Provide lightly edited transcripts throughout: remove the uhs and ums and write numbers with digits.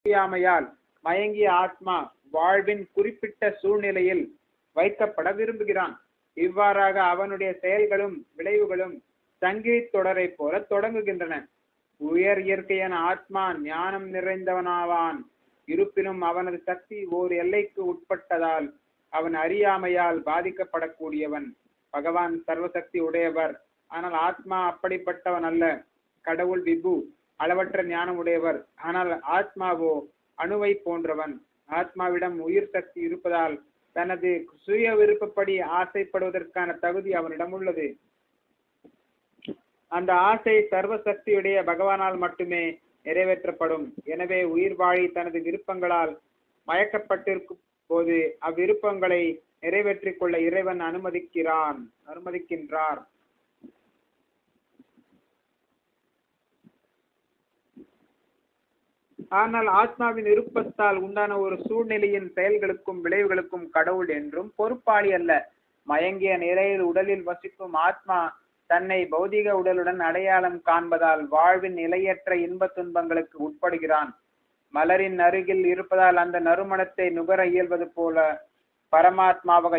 அறியாமையால் மயங்கிய ஆத்மா வாழ்வின் குறிப்பிட்ட சூழ்நிலையில் வைக்கப்பட விரும்புகிறான். இவ்வாறாக அவனுடைய செயல்களும் விளைவுகளும் சங்கிலி தொடரை போல தொடங்குகின்றன. உயர் இயற்கையான ஆத்மா ஞானம் நிறைந்தவனாவான். இருப்பினும் அவனது சக்தி ஓர் எல்லைக்கு உட்பட்டதால் அவன் அறியாமையால் பாதிக்கப்படக்கூடியவன். பகவான் சர்வசக்தி உடையவர், ஆனால் ஆத்மா அப்படிப்பட்டவன் அல்ல. கடவுள் விபு அளவற்ற ஞானம் உடையவர், ஆனால் ஆத்மாவோ அணுவை போன்றவன். ஆத்மாவிடம் உயிர் சக்தி இருப்பதால் தனது சுய விருப்பப்படி ஆசைப்படுவதற்கான தகுதி அவனிடம் உள்ளது. அந்த ஆசை சர்வசக்தியுடைய பகவானால் மட்டுமே நிறைவேற்றப்படும். எனவே உயிர் வாழி தனது விருப்பங்களால் மயக்கப்பட்டிருக்கும் போது அவ்விருப்பங்களை நிறைவேற்றிக் கொள்ள இறைவன் அனுமதிக்கின்றார். ஆனால் ஆத்மாவின் விருப்பத்தால் உண்டான ஒரு சூழ்நிலையின் செயல்களுக்கும் விளைவுகளுக்கும் கடவுள் என்றும் பொறுப்பாளி அல்ல. மயங்கிய நிலையில் உடலில் வசிக்கும் ஆத்மா தன்னை பௌதிக உடலுடன் அடையாளம் காண்பதால் வாழ்வின் நிலையற்ற இன்ப துன்பங்களுக்கு உட்படுகிறான். மலரின் அருகில் இருப்பதால் அந்த நறுமணத்தை நுகர இயல்வது போல பரமாத்மாவாக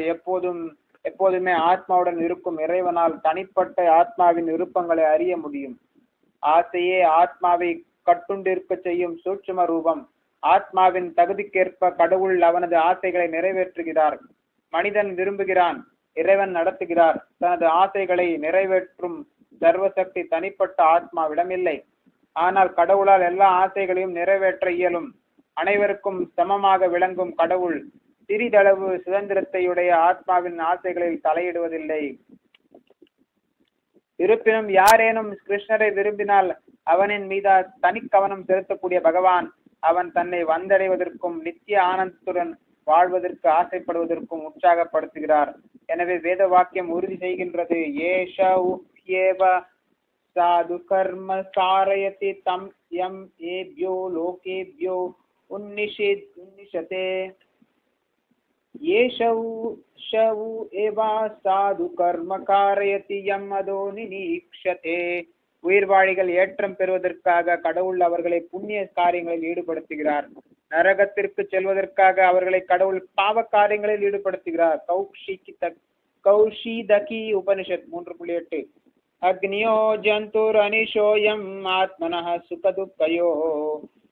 எப்போதுமே ஆத்மாவுடன் இருக்கும் இறைவனால் தனிப்பட்ட ஆத்மாவின் விருப்பங்களை அறிய முடியும். ஆசையே ஆத்மாவை கட்டுண்டிருக்க செய்யும் சூட்சும ரூபம். ஆத்மாவின் தகுதிக்கேற்ப கடவுள் அவனது ஆசைகளை நிறைவேற்றுகிறார். மனிதன் விரும்புகிறான், இறைவன் நடத்துகிறார். தனது ஆசைகளை நிறைவேற்றும் சர்வசக்தி தனிப்பட்ட ஆத்மாவிடம் இல்லை. ஆனால் கடவுளால் எல்லா ஆசைகளையும் நிறைவேற்ற இயலும். அனைவருக்கும் சமமாக விளங்கும் கடவுள் சிறிதளவு சுதந்திரத்தையுடைய ஆத்மாவின் ஆசைகளில் தலையிடுவதில்லை. இருப்பினும் யாரேனும் கிருஷ்ணரை விரும்பினால் அவனின் மீது தனி கவனம் செலுத்தக்கூடிய பகவான் அவன் தன்னை வந்தடைவதற்கும் நித்திய ஆனந்தத்துடன் வாழ்வதற்கு ஆசைப்படுவதற்கும் உற்சாகப்படுத்துகிறார். எனவே வேத வாக்கியம் உறுதி செய்கின்றது, சாது கர்ம சாரயதி தம் யம் ஏப்யோ லோகேப்யோ உன்னிஷதே ஏஷவு ஏவா சாது கர்ம காரயதி யம் அதோ நினீக்ஷதே. உயிர்வாழிகள் ஏற்றம் பெறுவதற்காக கடவுள் அவர்களை புண்ணிய காரியங்களில் ஈடுபடுத்துகிறார். நரகத்திற்கு செல்வதற்காக அவர்களை கடவுள் பாவ காரியங்களில் ஈடுபடுத்துகிறார். கௌஷிதகி உபனிஷத் 3.8. அக்னியோ ஜந்துர் அனிஷோயம் ஆத்மனः சுகதுக்கயோ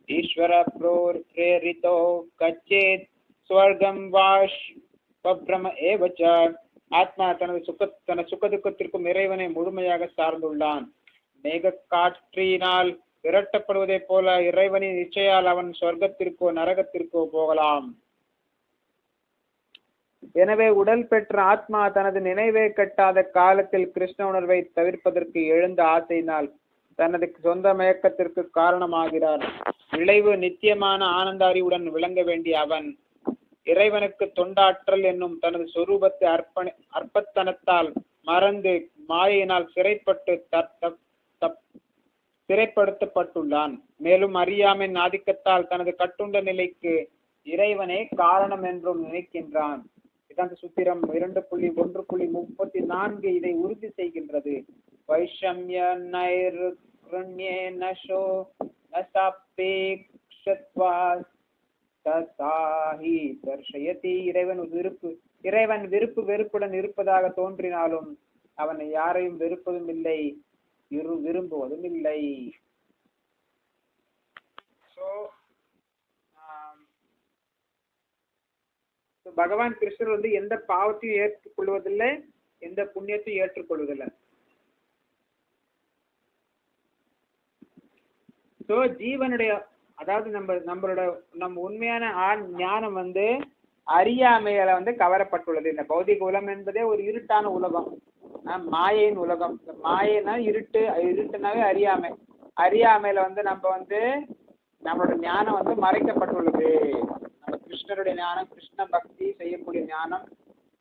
ஈஸ்வர பிரேரிதோ கச்சேத் ஸ்வர்கம் வாஷ்பப்ரம ஏவச்ச. ஆத்மா தனது சுகதுக்கத்திற்கும் இறைவனை முழுமையாக சார்ந்துள்ளான். மேக காற்றினால் விரட்டப்படுவதைப் போல இறைவனின் இச்சையால் அவன் சொர்க்கத்திற்கோ நரகத்திற்கோ போகலாம். எனவே உடல் பெற்ற ஆத்மா தனது நினைவே கட்டாத காலத்தில் கிருஷ்ண உணர்வை தவிர்ப்பதற்கு எழுந்த ஆசையினால் தனது சொந்த மயக்கத்திற்கு காரணமாகிறார். விளைவு நித்தியமான ஆனந்த அறிவுடன் விளங்க வேண்டிய அவன் இறைவனுக்கு தொண்டாற்றல் என்னும் தனது சொரூபத்தை அற்பத்தனத்தால் மறந்து மாயையினால் சிறைப்படுத்தப்பட்டுள்ளான். மேலும் அறியாமையின் ஆதிக்கத்தால் தனது கட்டுண்ட நிலைக்கு இறைவனே காரணம் என்றும் நினைக்கின்றான். வேதாந்த சூத்திரம் 2.1.34 இதை உறுதி செய்கின்றது. வைஷம்ய நைர்ண்யே நஷோ நசாபேக்ஷத்வா தசாஹி தர்ஷயதி. இறைவன் விருப்பு வெறுப்புடன் இருப்பதாக தோன்றினாலும் அவனை யாரையும் வெறுப்பதும் இல்லை, விரும்புவதும் இல்லை. பகவான் கிருஷ்ணர் எந்த பாவத்தையும் ஏற்றுக்கொள்வதில்லை, எந்த புண்ணியத்தையும் ஏற்றுக்கொள்வதில்லை. ஜீவனுடைய அதாவது நம்ம உண்மையான ஞானம் அறியாமையில கவரப்பட்டுள்ளது. இந்த பௌதிக உலகம் என்பதே ஒரு இருட்டான உலகம், மாயையின் உலகம். மாயைனா இருட்டுனாவே அறியாமையில நம்ம நம்மளோட ஞானம் மறைக்கப்பட்டுள்ளது. நம்ம கிருஷ்ணருடைய ஞானம், கிருஷ்ண பக்தி செய்யக்கூடிய ஞானம்,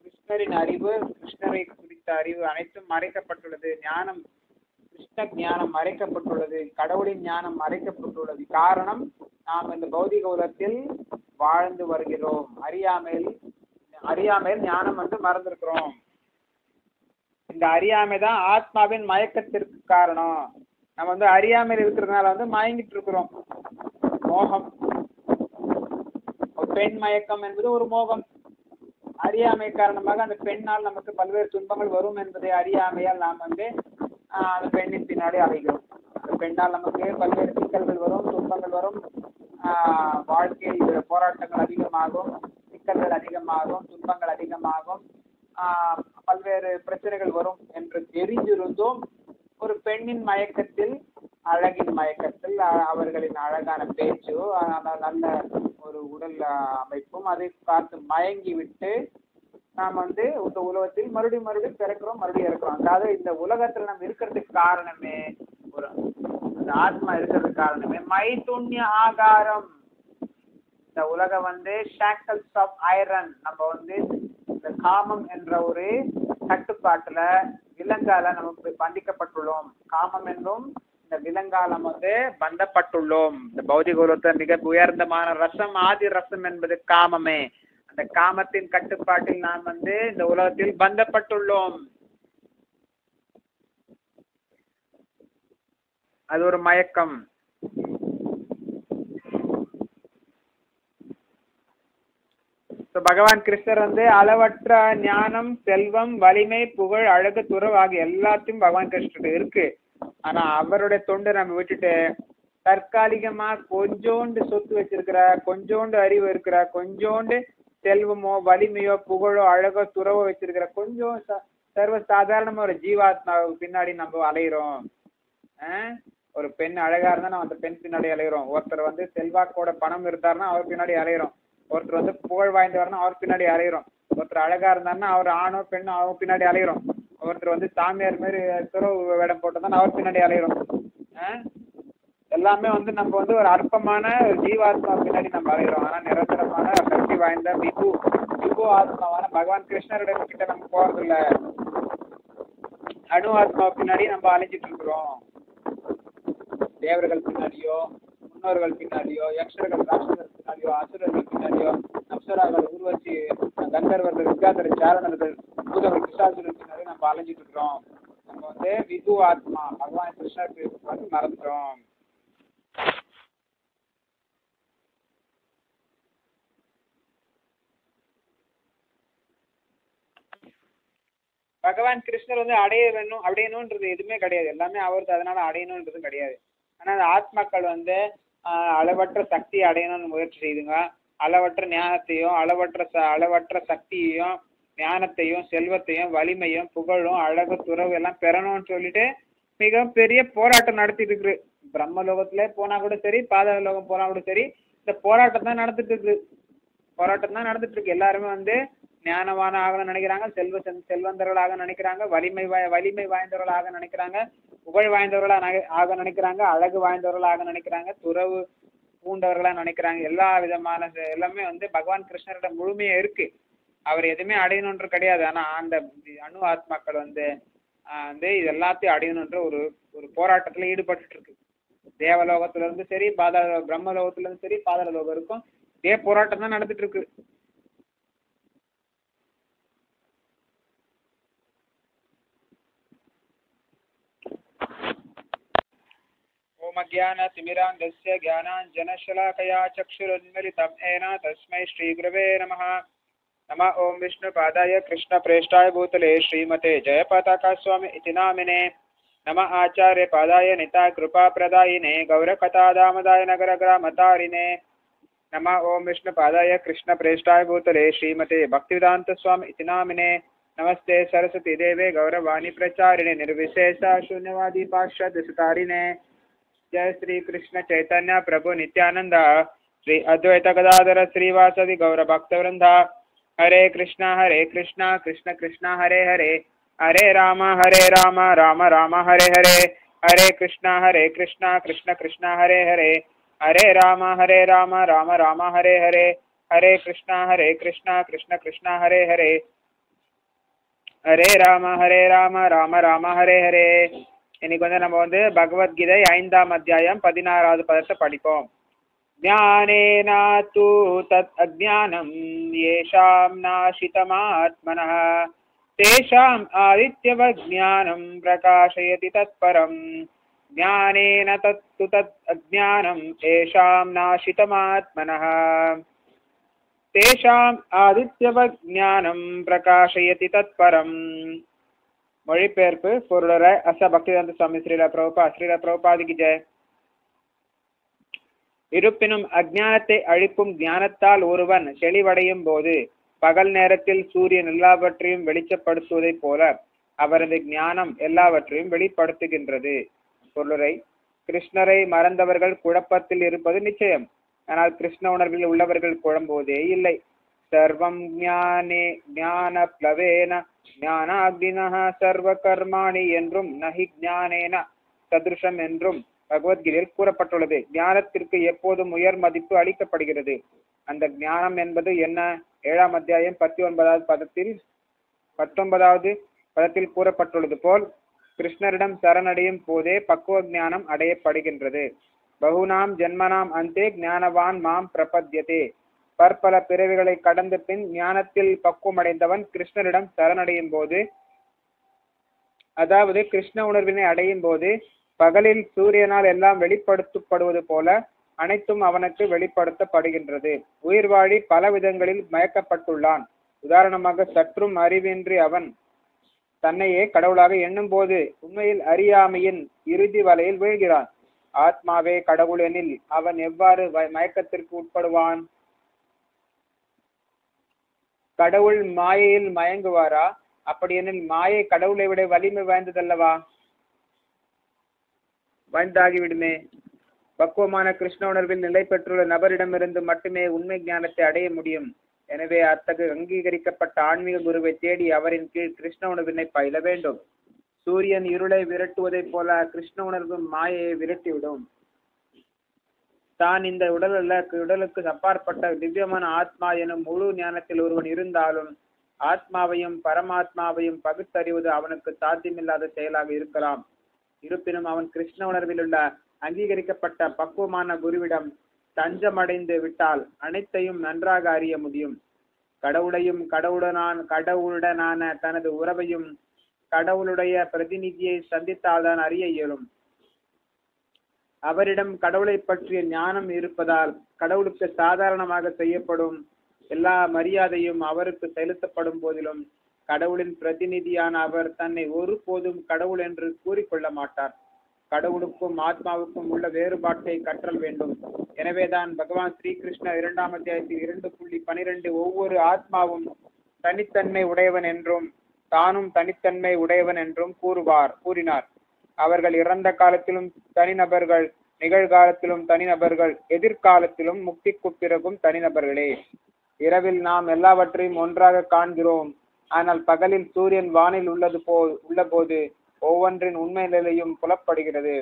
கிருஷ்ணரின் அறிவு, கிருஷ்ணரை குறித்த அறிவு அனைத்தும் மறைக்கப்பட்டுள்ளது. ஞானம், கிருஷ்ண ஞானம் மறைக்கப்பட்டுள்ளது, கடவுளின் ஞானம் மறைக்கப்பட்டுள்ளது. காரணம், நாம் இந்த பௌதிக உலகத்தில் வாழ்ந்து வருகிறோம். அறியாமையில் ஞானம் மறந்திருக்கிறோம். இந்த அறியாமைதான் ஆத்மாவின் மயக்கத்திற்கு காரணம். நம்ம அறியாமையில் இருக்கிறதுனால மயங்கிட்டு இருக்கிறோம். பெண் மயக்கம் என்பது ஒரு மோகம். அறியாமை காரணமாக அந்த பெண்ணால் நமக்கு பல்வேறு துன்பங்கள் வரும் என்பதை அறியாமையால் நாம் அந்த பெண்ணின் பின்னாடி அலைகிறோம். அந்த பெண்ணால் நமக்கு பல்வேறு சிக்கல்கள் வரும், துன்பங்கள் வரும், வாழ்க்கையில் போராட்டங்கள் அதிகமாகும், சிக்கல்கள் அதிகமாகும், துன்பங்கள் அதிகமாகும், பல்வேறு பிரச்சனைகள் வரும் என்று தெரிந்திருந்தும் ஒரு பெண்ணின் மயக்கத்தில், அழகின் மயக்கத்தில், அவர்களின் அழகான பேச்சு, நல்ல ஒரு உடல் அமைப்பும் அதை பார்த்து மயங்கி விட்டு நாம் இந்த உலகத்தில் மறுபடியும் பிறக்கிறோம், மறுபடியும் இருக்கிறோம். அதாவது இந்த உலகத்துல நம்ம இருக்கிறதுக்கு காரணமே, ஒரு ஆத்மா இருக்கிறதுக்கு காரணமே மைதுன்ய ஆகாரம். இந்த உலகம் ஷாக்கல்ஸ் ஆஃப் ஐரன். நம்ம இந்த காமம் என்ற ஒரு கட்டுப்பாட்டுல விலங்கால நமக்கு பந்திக்கப்பட்டுள்ளோம். காமம் என்றும் இந்த விலங்காலம் பந்தப்பட்டுள்ளோம். இந்த பௌதிக உலகத்தில் மிக உயர்ந்தமான ரசம், ஆதி ரசம் என்பது காமமே. அந்த காமத்தின் கட்டுப்பாட்டில் நாம் இந்த உலகத்தில் பந்தப்பட்டுள்ளோம். அது ஒரு மயக்கம். பகவான் கிருஷ்ணர் அளவற்ற ஞானம், செல்வம், வலிமை, புகழ், அழகு, துறவு ஆகிய எல்லாத்தையும் பகவான் கிருஷ்ணர் இருக்கு. ஆனா அவருடைய தொண்டை நம்ம விட்டுட்டு தற்காலிகமா கொஞ்சோண்டு சொத்து வச்சிருக்கிற, கொஞ்சோண்டு அறிவு இருக்கிற, கொஞ்சோண்டு செல்வமோ வலிமையோ புகழோ அழகோ துறவோ வச்சிருக்கிற கொஞ்சம் சர்வ சாதாரணமா ஒரு ஜீவாத்மாவுக்கு பின்னாடி நம்ம அலையிறோம். ஒரு பெண் அழகா இருந்தா நம்ம அந்த பெண் பின்னாடி அலையிறோம். ஒருத்தர் செல்வாக்கோட பணம் இருந்தாருன்னா அவர் பின்னாடி அலையிறோம். ஒருத்தர் புகழ் வாய்ந்தவர்னா அவர் பின்னாடி அலையிறோம். ஒருத்தர் அழகா இருந்தாருன்னா அவர் ஆணோ பெண்ணோ அவர் பின்னாடி அலையிறோம். ஒருத்தர் சாமியார் மாதிரி துறவு வேடம் போட்டதான் அவர் பின்னாடி அலையிறோம். எல்லாமே நம்ம ஒரு அற்பமான ஒரு ஜீவாத்மா பின்னாடி நம்ம அலையிறோம். ஆனா நிரந்தரமான சக்தி வாய்ந்த விபு ஆத்மாவான பகவான் கிருஷ்ணருடைய கிட்ட நம்ம போறது இல்ல. அணு ஆத்மா பின்னாடி நம்ம அலைஞ்சிட்டு இருக்கிறோம். தேவர்கள் பின்னாடியோ, முன்னோர்கள் பின்னாடியோ, யக்ஷர்கள், ராட்சசர்கள் பின்னாடியோ, அசுரர்கள் பின்னாடியோ, அப்சராக்கள், ஊர்வசி, கந்தர்வர்கள், வித்யாதர சாரணர்கள், பூதர்கள், பிசாசுகள் பின்னாடி நம்ம அலைஞ்சிட்டு இருக்கிறோம். நம்ம விது ஆத்மா பகவான் கிருஷ்ணருக்கு மறந்துட்டோம். பகவான் கிருஷ்ணர் அடையணும்ன்றது எதுவுமே கிடையாது. எல்லாமே அவருக்கு, அதனால அடையணும்ன்றது கிடையாது. ஆனா அந்த ஆத்மாக்கள் அளவற்ற சக்தியை அடையணும்னு முயற்சி செய்துங்க. அளவற்ற ஞானத்தையும், அளவற்ற சக்தியையும், ஞானத்தையும், செல்வத்தையும், வலிமையும், புகழும், அழகு, துறவு எல்லாம் பெறணும்னு சொல்லிட்டு மிகப்பெரிய போராட்டம் நடத்திட்டு இருக்கு. பிரம்மலோகத்திலே போனா கூட சரி, பாதாள லோகம் போனா கூட சரி, இந்த போராட்டம் தான் நடந்துட்டு இருக்கு. எல்லாருமே ஞானவான ஆகணும்னு நினைக்கிறாங்க, செல்வந்தர்களாக நினைக்கிறாங்க, வலிமை வாய்ந்தவர்களாக நினைக்கிறாங்க, புகழ் வாய்ந்தவர்களாக ஆக நினைக்கிறாங்க, அழகு வாய்ந்தவர்களாக நினைக்கிறாங்க, துறவு பூண்டவர்களா நினைக்கிறாங்க. எல்லா விதமான எல்லாமே பகவான் கிருஷ்ணரோட முழுமையா இருக்கு. அவர் எதுவுமே அடையணும்ன்ற கிடையாது. ஆனா அந்த அணு ஆத்மாக்கள் இது எல்லாத்தையும் அடையணும்ன்ற ஒரு போராட்டத்துல ஈடுபட்டு இருக்கு. தேவலோகத்துல இருந்து சரி, பிரம்மலோகத்துல இருந்து சரி, பாதாள லோகம் இருக்கும், இதே போராட்டம் தான் நடந்துட்டு இருக்கு. ज्ञानतिमिरान्धस्य ज्ञानाञ्जनशलाकया चक्षुरुन्मिलितं येन तस्मै श्रीगुरवे नमः। नमः ओं विष्णुपादाय कृष्णप्रेष्ठाय भूतले श्रीमते जयपताका स्वामी इति नामिने। नमः आचार्यपादाय निताय कृपाप्रदायिने गौरकथादामदाय नगरग्रामतारिणे। नमः ओं विष्णुपादाय कृष्णप्रेष्ठाय भूतले श्रीमते भक्तिवेदांत स्वामी इति नामिने। नमस्ते सरस्वती देवे गौरवाणी प्रचारिणे निर्विशेष शून्यवादी पाश्चात्यसुतारिणे। जय श्री कृष्ण चैतन्य प्रभु नित्यानंद श्री अद्वैत गदाधर श्रीवासदि गौर भक्तवृंद। हरे कृष्णा कृष्ण कृष्णा हरे हरे, हरे राम राम राम हरे हरे। हरे कृष्णा कृष्ण कृष्णा हरे हरे, हरे राम राम राम हरे हरे। हरे कृष्णा कृष्ण कृष्णा हरे हरे, हरे राम राम राम हरे हरे। இன்னைக்கு நம்ம பகவத்கீதை 5ஆம் அத்தியாயம் 16வது பதத்தை படிப்போம். ஞானேனா தூ தத் அஜ்ஞானம் யேஷாம் நாசிதமாத்மனः தேஷாம் ஆதித்யவத் ஞானம் பிரகாசயதி தத்பரம் ஞானேன தத் அஜ்ஞானம் யேஷாம் நாசிதமாத்மனः. தேஷாம் ஆதித்யவத் ஞானம் பிரகாஷயதி தத்பரம். மொழிபெயர்ப்பு பொருளரை அச பக்திவேதாந்த சுவாமி ஸ்ரீல பிரபுபாதிக்கு ஜெய். இருப்பினும் அஜ்ஞானத்தை அழிக்கும் ஞானத்தால் ஒருவன் தெளிவடையும் போது பகல் நேரத்தில் சூரியன் எல்லாவற்றையும் வெளிச்சப்படுத்துவதைப் போல அவரது ஞானம் எல்லாவற்றையும் வெளிப்படுத்துகின்றது. பொருளரை கிருஷ்ணரை மறந்தவர்கள் குழப்பத்தில் இருப்பது நிச்சயம். ஆனால் கிருஷ்ண உணர்வில் உள்ளவர்கள் குழம்புவதே இல்லை. சர்வம் ஞானே ஞான ப்ளவேன ஞானாக்னினஹ சர்வ கர்மாணி என்றும் நஹி ஞானேன சதுருஷம் என்றும் பகவத்கீதையில் கூறப்பட்டுள்ளது. ஞானத்திற்கு எப்போதும் உயர் மதிப்பு அளிக்கப்படுகிறது. அந்த ஞானம் என்பது என்ன? 7ஆம் அத்தியாயம் 19வது பதத்தில் கூறப்பட்டுள்ளது போல் கிருஷ்ணரிடம் சரணடையும் போதே பக்குவ ஞானம் அடையப்படுகின்றது. பகுநாம் ஜென்மனாம் அந்தே ஞானவான் மாம் பிரபத்யதே. பற்பல பிறவிகளை கடந்த பின் ஞானத்தில் பக்குவமடைந்தவன் கிருஷ்ணரிடம் சரணடையும் போது, அதாவது கிருஷ்ண உணர்வினை அடையும் போது பகலில் சூரியனால் எல்லாம் வெளிப்படுத்தப்படுவது போல அனைத்தும் அவனுக்கு வெளிப்படுத்தப்படுகின்றது. உயிர் வாழி பல விதங்களில் மயக்கப்பட்டுள்ளான். உதாரணமாக சற்றும் அறிவின்றி அவன் தன்னையே கடவுளாக எண்ணும் போது உண்மையில் அறியாமையின் இறுதி வலையில் வீழ்கிறான். ஆத்மாவே கடவுள் எனில் அவன் எவ்வாறு மயக்கத்திற்கு உட்படுவான்? கடவுள் மாயையில் மயங்குவாரா? அப்படியெனில் மாயை கடவுளை விட வலிமை வாய்ந்ததல்லவா? வாய்ந்தாகிவிடுமே. பக்குவமான கிருஷ்ண உணர்வில் நிலை பெற்றுள்ள நபரிடமிருந்து மட்டுமே உண்மை ஞானத்தை அடைய முடியும். எனவே அத்தகைய அங்கீகரிக்கப்பட்ட ஆன்மீக குருவை தேடி அவரின் கீழ் கிருஷ்ண உணர்வினை பயில வேண்டும். சூரியன் இருளை விரட்டுவதைப் போல கிருஷ்ண உணர்வு மாயையை விரட்டிவிடும். தான் இந்த உடல் அல்ல, உடலுக்கு அப்பாற்பட்ட திவ்யமான ஆத்மா எனும் முழு ஞானத்தில் ஒருவன் இருந்தாலும் ஆத்மாவையும் பரமாத்மாவையும் பகுத்தறிவது அவனுக்கு சாத்தியமில்லாத செயலாக இருக்கலாம். இருப்பினும் அவன் கிருஷ்ண உணர்வில் உள்ள அங்கீகரிக்கப்பட்ட பக்குவமான குருவிடம் தஞ்சமடைந்து விட்டால் அனைத்தையும் நன்றாக அறிய முடியும். கடவுளையும் கடவுளுடனான தனது உறவையும் கடவுளுடைய பிரதிநிதியை சந்தித்தால்தான் அறிய இயலும். அவரிடம் கடவுளை பற்றிய ஞானம் இருப்பதால் கடவுளுக்கு சாதாரணமாக செய்யப்படும் எல்லா மரியாதையும் அவருக்கு செலுத்தப்படும் போதிலும் கடவுளின் பிரதிநிதியான அவர் தன்னை ஒருபோதும் கடவுள் என்று கூறிக்கொள்ள மாட்டார். கடவுளுக்கும் ஆத்மாவுக்கும் உள்ள வேறுபாட்டை கற்றல் வேண்டும். எனவேதான் பகவான் ஸ்ரீகிருஷ்ணர் 2ஆம் அத்தியாயத்தில் 2.12 ஒவ்வொரு ஆத்மாவும் தனித்தன்மை உடையவன் என்றும் தானும் தனித்தன்மை உடையவன் என்றும் கூறினார். அவர்கள் இறந்த காலத்திலும் தனிநபர்கள், நிகழ்காலத்திலும் தனிநபர்கள், எதிர்காலத்திலும் முக்திக்கு பிறகும் தனிநபர்களே. இரவில் நாம் எல்லாவற்றையும் ஒன்றாக காண்கிறோம். ஆனால் பகலில் சூரியன் வானில் உள்ளபோது ஒவ்வொன்றின் உண்மை நிலையும் புலப்படுகிறது.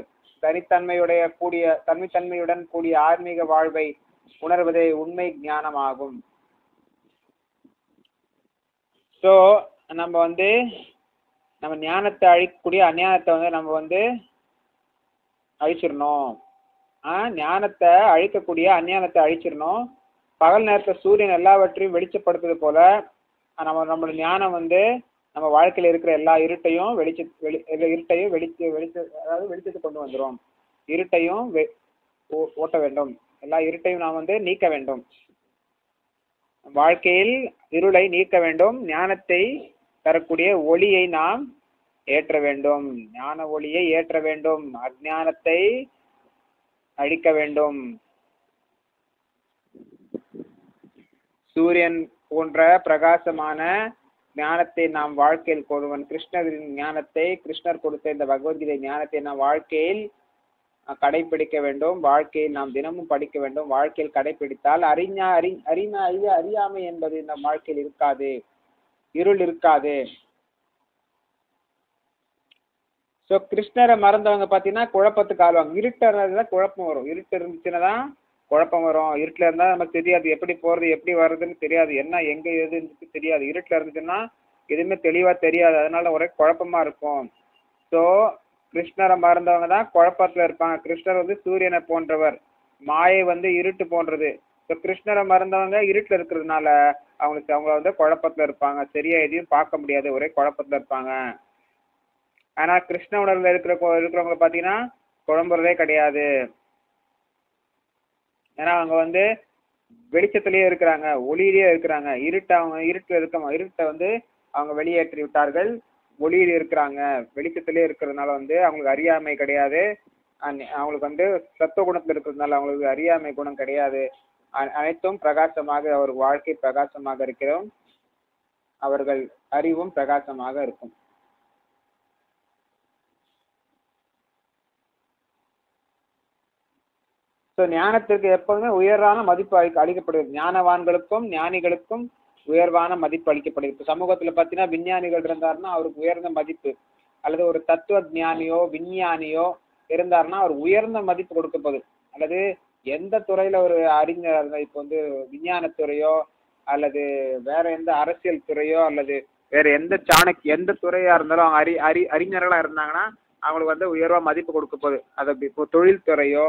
தனித்தன்மையுடன் கூடிய ஆன்மீக வாழ்வை உணர்வதே உண்மை ஞானமாகும். ஸோ நம்ம ஞானத்தை அழிக்கக்கூடிய அஞ்ஞானத்தை நம்ம அழிச்சிடணும். ஞானத்தை அழிக்கக்கூடிய அஞ்ஞானத்தை அழிச்சிடணும். பகல் நேரத்தில் சூரியன் எல்லாவற்றையும் வெளிச்சப்படுத்துவது போல நம்மளோட ஞானம் நம்ம வாழ்க்கையில் இருக்கிற எல்லா இருட்டையும் வெளிச்சத்தை கொண்டு வந்துடும். இருட்டையும் ஓட்ட வேண்டும். எல்லா இருட்டையும் நாம் நீக்க வேண்டும். வாழ்க்கையில் இருளை நீக்க வேண்டும். ஞானத்தை தரக்கூடிய ஒளியை நாம் ஏற்ற வேண்டும். ஞான ஒளியை ஏற்ற வேண்டும். அஞ்ஞானத்தை அழிக்க வேண்டும். சூரியன் போன்ற பிரகாசமான ஞானத்தை நாம் வாழ்க்கையில் கொள்வன். கிருஷ்ணரின் ஞானத்தை, கிருஷ்ணர் கொடுத்த இந்த பகவத்கீதை ஞானத்தை நாம் வாழ்க்கையில் கடைபிடிக்க வேண்டும். வாழ்க்கையில் நாம் தினமும் படிக்க வேண்டும். வாழ்க்கையில் கடைபிடித்தால் அறியாமை என்பது நம் வாழ்க்கையில் இருக்காது. இருள் இருக்காது. ஸோ கிருஷ்ணரை மறந்தவங்க பார்த்தீங்கன்னா குழப்பத்துக்கு ஆளுவாங்க. இருட்டு இருந்தால் குழப்பம் வரும். இருட்டு இருந்துச்சுன்னா தான் குழப்பம் வரும். இருட்டில் இருந்தால் நமக்கு தெரியாது எப்படி போகிறது எப்படி வர்றதுன்னு தெரியாது. என்ன எங்கே எதுன்னு தெரியாது. இருட்டில் இருந்துச்சுன்னா எதுவுமே தெளிவாக தெரியாது. அதனால ஒரே குழப்பமாக இருக்கும். ஸோ கிருஷ்ணரை மறந்தவங்க தான் குழப்பத்தில் இருப்பாங்க. கிருஷ்ணர் சூரியனை போன்றவர், மாயை இருட்டு போன்றது. ஸோ கிருஷ்ணரை மறந்தவங்க இருட்டில் இருக்கிறதுனால அவங்க குழப்பத்தில் இருப்பாங்க. சரியா எதையும் பார்க்க முடியாது. ஒரே குழப்பத்தில் இருப்பாங்க. ஆனால் கிருஷ்ண உணர்வில் இருக்கிறவங்க பார்த்தீங்கன்னா குழம்புறதே கிடையாது. ஏன்னா அவங்க வெளிச்சத்திலேயே இருக்கிறாங்க, ஒளியிலேயே இருக்கிறாங்க. இருட்டை வந்து அவங்க வெளியேற்றி விட்டார்கள். ஒளியில் இருக்கிறாங்க, வெளிச்சத்திலேயே இருக்கிறதுனால வந்து அவங்களுக்கு அறியாமை கிடையாது. அவங்களுக்கு வந்து சத்துவ குணத்துல இருக்கிறதுனால அவங்களுக்கு அறியாமை குணம் கிடையாது. அனைத்தும் பிரகாசமாக, அவர் வாழ்க்கை பிரகாசமாக இருக்கிறோம், அவர்கள் அறிவும் பிரகாசமாக இருக்கும். ஞானத்திற்கு எப்போதுமே உயர்வான மதிப்பு அளிக்கப்படுகிறது. ஞானவான்களுக்கும் ஞானிகளுக்கும் உயர்வான மதிப்பு அளிக்கப்படுகிறது. இப்போ சமூகத்துல பார்த்தீங்கன்னா விஞ்ஞானிகள் இருந்தாருன்னா அவருக்கு உயர்ந்த மதிப்பு, அல்லது ஒரு தத்துவ ஞானியோ விஞ்ஞானியோ இருந்தாருன்னா அவர் உயர்ந்த மதிப்பு கொடுக்கப்போகுது. அல்லது எந்த துறையில ஒரு அறிஞர் இருந்தால், இப்போ வந்து விஞ்ஞானத்துறையோ அல்லது வேற எந்த அரசியல் துறையோ அல்லது வேற எந்த துறையா இருந்தாலும் அவங்க அறிஞர்களா இருந்தாங்கன்னா அவங்களுக்கு வந்து உயர்வா மதிப்பு கொடுக்க போகுது. அது இப்போ தொழில்துறையோ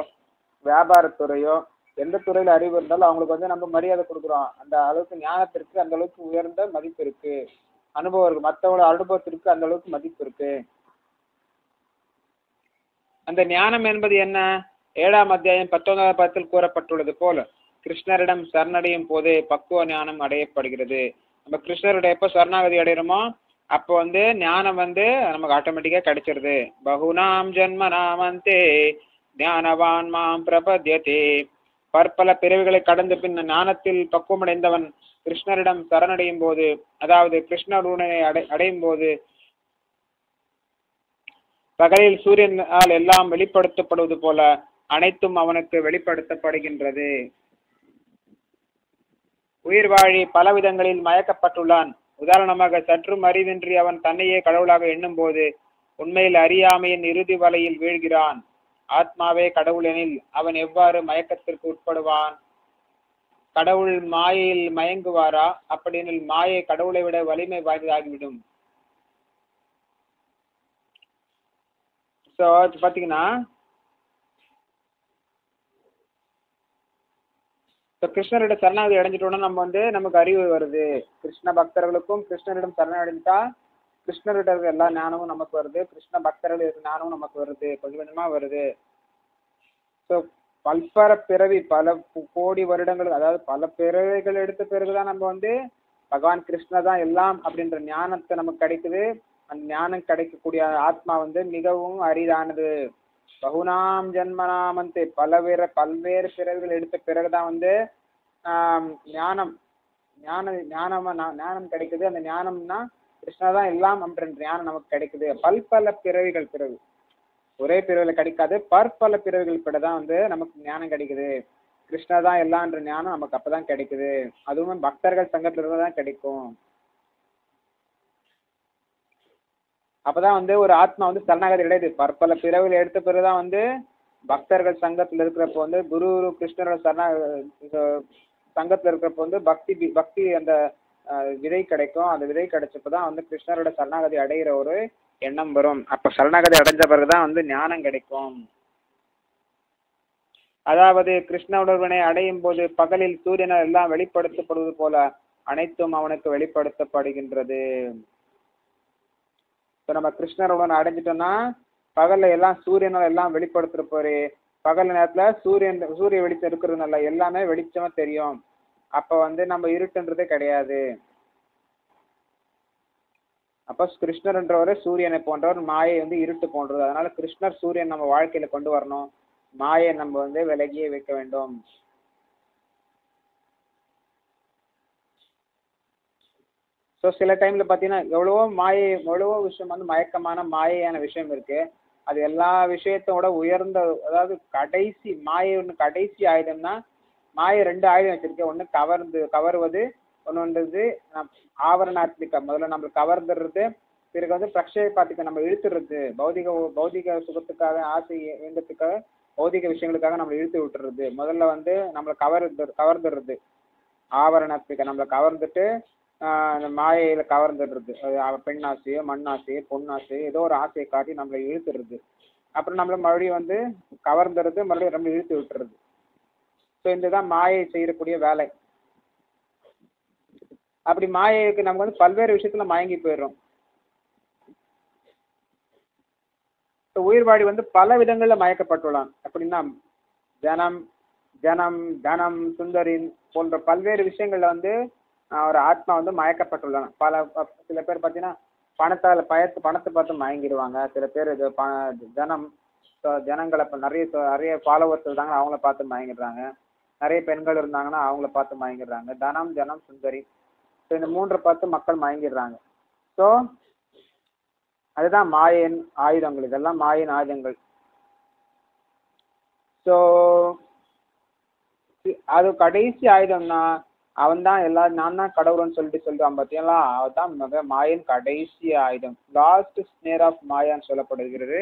வியாபாரத்துறையோ எந்த துறையில அறிவு இருந்தாலும் அவங்களுக்கு வந்து நம்ம மரியாதை கொடுக்குறோம். அந்த அளவுக்கு ஞானத்திற்கு அந்த அளவுக்கு உயர்ந்த மதிப்பு இருக்கு. அனுபவம் இருக்கு, மற்றவங்களோட அனுபவத்திற்கு அந்த அளவுக்கு மதிப்பு இருக்கு. அந்த ஞானம் என்பது என்ன? 7ஆம் அத்தியாயம் 19ஆம் பதத்தில் கூறப்பட்டுள்ளது போல கிருஷ்ணரிடம் சரணடையும் போதே பக்குவ ஞானம் அடையப்படுகிறது. நம்ம கிருஷ்ணருடைய எப்போ சரணாகதி அடைகிறோமோ அப்போ வந்து ஞானம் வந்து நமக்கு ஆட்டோமேட்டிக்கா கிடைச்சிருது. பகுநாம் ஜன்ம நாமந்தே ஞானவான் மாம் பிரபத்யதே. பற்பல பிறவிகளை கடந்து பின் ஞானத்தில் பக்குவமடைந்தவன் கிருஷ்ணரிடம் சரணடையும் போது, அதாவது கிருஷ்ணருடனை அடையும் போது பகலில் சூரியனால் எல்லாம் வெளிப்படுத்தப்படுவது போல அனைத்தும் அவனுக்கு வெளிப்படுத்தப்படுகின்றது. உயிர் வாழி பலவிதங்களில் மயக்கப்பட்டுள்ளான். உதாரணமாக சற்றும் அறிவின்றி அவன் தன்னையே கடவுளாக எண்ணும் போது உண்மையில் அறியாமையின் இறுதி வலையில் வீழ்கிறான். ஆத்மாவே கடவுள் எனில் அவன் எவ்வாறு மயக்கத்திற்கு உட்படுவான்? கடவுள் மாயையில் மயங்குவாரா? அப்படினில் மாயை கடவுளை விட வலிமை வாய்ந்ததாகிவிடும். ஸோ பார்த்தீங்கன்னா இப்போ கிருஷ்ணரோட சரணாகதி அடைஞ்சிட்டோம்னா நம்ம வந்து நமக்கு அறிவு வருது. கிருஷ்ண பக்தர்களுக்கும் கிருஷ்ணரிடம் சரணடைந்தா கிருஷ்ணரிட எல்லா ஞானமும் நமக்கு வருது, கிருஷ்ண பக்தர்கள் ஞானமும் நமக்கு வருது, கொஞ்சம் கொஞ்சமா வருது. ஸோ பல்பர பிறவி, பல கோடி வருடங்கள், அதாவது பல பிறவிகள் எடுத்த பிறகுதான் நம்ம வந்து பகவான் கிருஷ்ண தான் எல்லாம் அப்படின்ற ஞானத்தை நமக்கு கிடைக்குது. அந்த ஞானம் கிடைக்கக்கூடிய ஆத்மா வந்து மிகவும் அரிதானது. பகுநாம் ஜன்மநாமந்தே, பல்வேறு பிறவிகள் எடுத்த பிறகுதான் வந்து ஞானம் கிடைக்குது. அந்த ஞானம்னா கிருஷ்ணா தான் எல்லாம் அப்படின்ற ஞானம் நமக்கு கிடைக்குது. பல்பல பிறவிகள் பிறகு, ஒரே பிறவில கிடைக்காது, பற்பல பிறவிகள் பிறகுதான் வந்து நமக்கு ஞானம் கிடைக்குது. கிருஷ்ணா தான் எல்லாம்ன்ற ஞானம் நமக்கு அப்பதான் கிடைக்குது. அதுவும் பக்தர்கள் சங்கத்துல இருந்தாதான் கிடைக்கும். அப்பதான் வந்து ஒரு ஆத்மா வந்து சரணாகதி கிடையாது. பற்பல பிறவில எடுத்த பிறகுதான் வந்து பக்தர்கள் சங்கத்துல இருக்கிறப்போ வந்து குரு கிருஷ்ணரோட சங்கத்துல இருக்கிறப்போ வந்து பக்தி அந்த விதை கிடைக்கும். அந்த விதை கிடைச்சப்பதான் வந்து கிருஷ்ணரோட சரணாகதி அடைகிற ஒரு எண்ணம் வரும். அப்ப சரணாகதி அடைஞ்ச பிறகுதான் வந்து ஞானம் கிடைக்கும். அதாவது கிருஷ்ண உணர்வினை அடையும் போது பகலில் சூரியனால் எல்லாம் வெளிப்படுத்தப்படுவது போல அனைத்தும் அவனுக்கு வெளிப்படுத்தப்படுகின்றது. இப்போ நம்ம கிருஷ்ணருடன் அடைஞ்சிட்டோம்னா பகல்ல எல்லாம் சூரியனால் எல்லாம் வெளிப்படுத்துறப்போரு, பகல் நேரத்துல சூரிய வெளிச்சம் இருக்கிறதுனால எல்லாமே வெளிச்சமா தெரியும். அப்ப வந்து நம்ம இருட்டுன்றதே கிடையாது. அப்ப கிருஷ்ணர்ன்றவரு சூரியனை போன்றவர், மாயை வந்து இருட்டு போன்றது. அதனால கிருஷ்ணர் சூரியன் நம்ம வாழ்க்கையில கொண்டு வரணும், மாயை நம்ம வந்து விலகியே வைக்க வேண்டும். ஸோ சில டைம்ல பார்த்தீங்கன்னா எவ்வளவோ விஷயம் வந்து மயக்கமான மாயையான விஷயம் இருக்கு. அது எல்லா விஷயத்தோட உயர்ந்த, அதாவது கடைசி மாயை ஒன்று கடைசி ஆயுதம்னா, மாயை 2 ஆயுதம் வச்சிருக்கேன். ஒன்று கவருவது, ஒன்று ஆவரணாத்மிக, முதல்ல நம்மளுக்கு கவர்ந்துடுறது, பிறகு வந்து பிரக்ஷேபாத்திக்க நம்ம இழுத்துடுறது, பௌதிக சுகத்துக்காக, ஆசை இயங்கத்துக்காக, பௌதிக விஷயங்களுக்காக நம்மளை இழுத்து விட்டுறது. முதல்ல வந்து நம்மளை கவர்ந்துடுறது ஆவரணாத்மிக, நம்மளை கவர்ந்துட்டு அந்த மாயையில கவர்ந்துடுறது. பெண் ஆசையோ மண் ஆசையோ பொண்ணாசையோ ஏதோ ஒரு ஆசையை காட்டி நம்மளை இழுத்துடுறது. அப்புறம் நம்மள மறுபடியும் வந்து கவர்ந்துடுறது, மறுபடியும் நம்மளை இழுத்து விட்டுறது. ஸோ இதுதான் மாயை செய்யக்கூடிய வேலை. அப்படி மாயைக்கு நம்ம வந்து பல்வேறு விஷயத்துல மயங்கி போயிடுறோம். உயிர்வாழி வந்து பல விதங்கள்ல மயக்கப்பட்டுள்ளான். அப்படின்னா ஜனம், ஜனம், தனம், சுந்தரி போன்ற பல்வேறு விஷயங்கள்ல வந்து ஒரு ஆத்மா வந்து மயக்கப்பட்டுள்ளன. சில பேர் பார்த்தீங்கன்னா பணத்தை பார்த்து மயங்கிடுவாங்க. சில பேர் இது ஜனம், ஜனங்களை நிறைய ஃபாலோவர்ஸ் இருந்தாங்கன்னா அவங்கள பார்த்து மயங்கிடுறாங்க. நிறைய பெண்கள் இருந்தாங்கன்னா அவங்கள பார்த்து மயங்கிடுறாங்க. தனம், ஜனம், சுந்தரி, இந்த மூன்றை பார்த்து மக்கள் மயங்கிடுறாங்க. ஸோ அதுதான் மாயின் ஆயுதங்கள். இதெல்லாம் மாயின் ஆயுதங்கள். ஸோ அது கடைசி ஆயுதம்னா அவன் தான் எல்லாரும் நான் தான் கடவுள்னு சொல்லுவான் பார்த்தீங்களா, அவதான் மாயின் கடைசி ஆயுதம். லாஸ்ட் ஸ்னேர் ஆஃப் மாயான்னு சொல்லப்படுகிறது.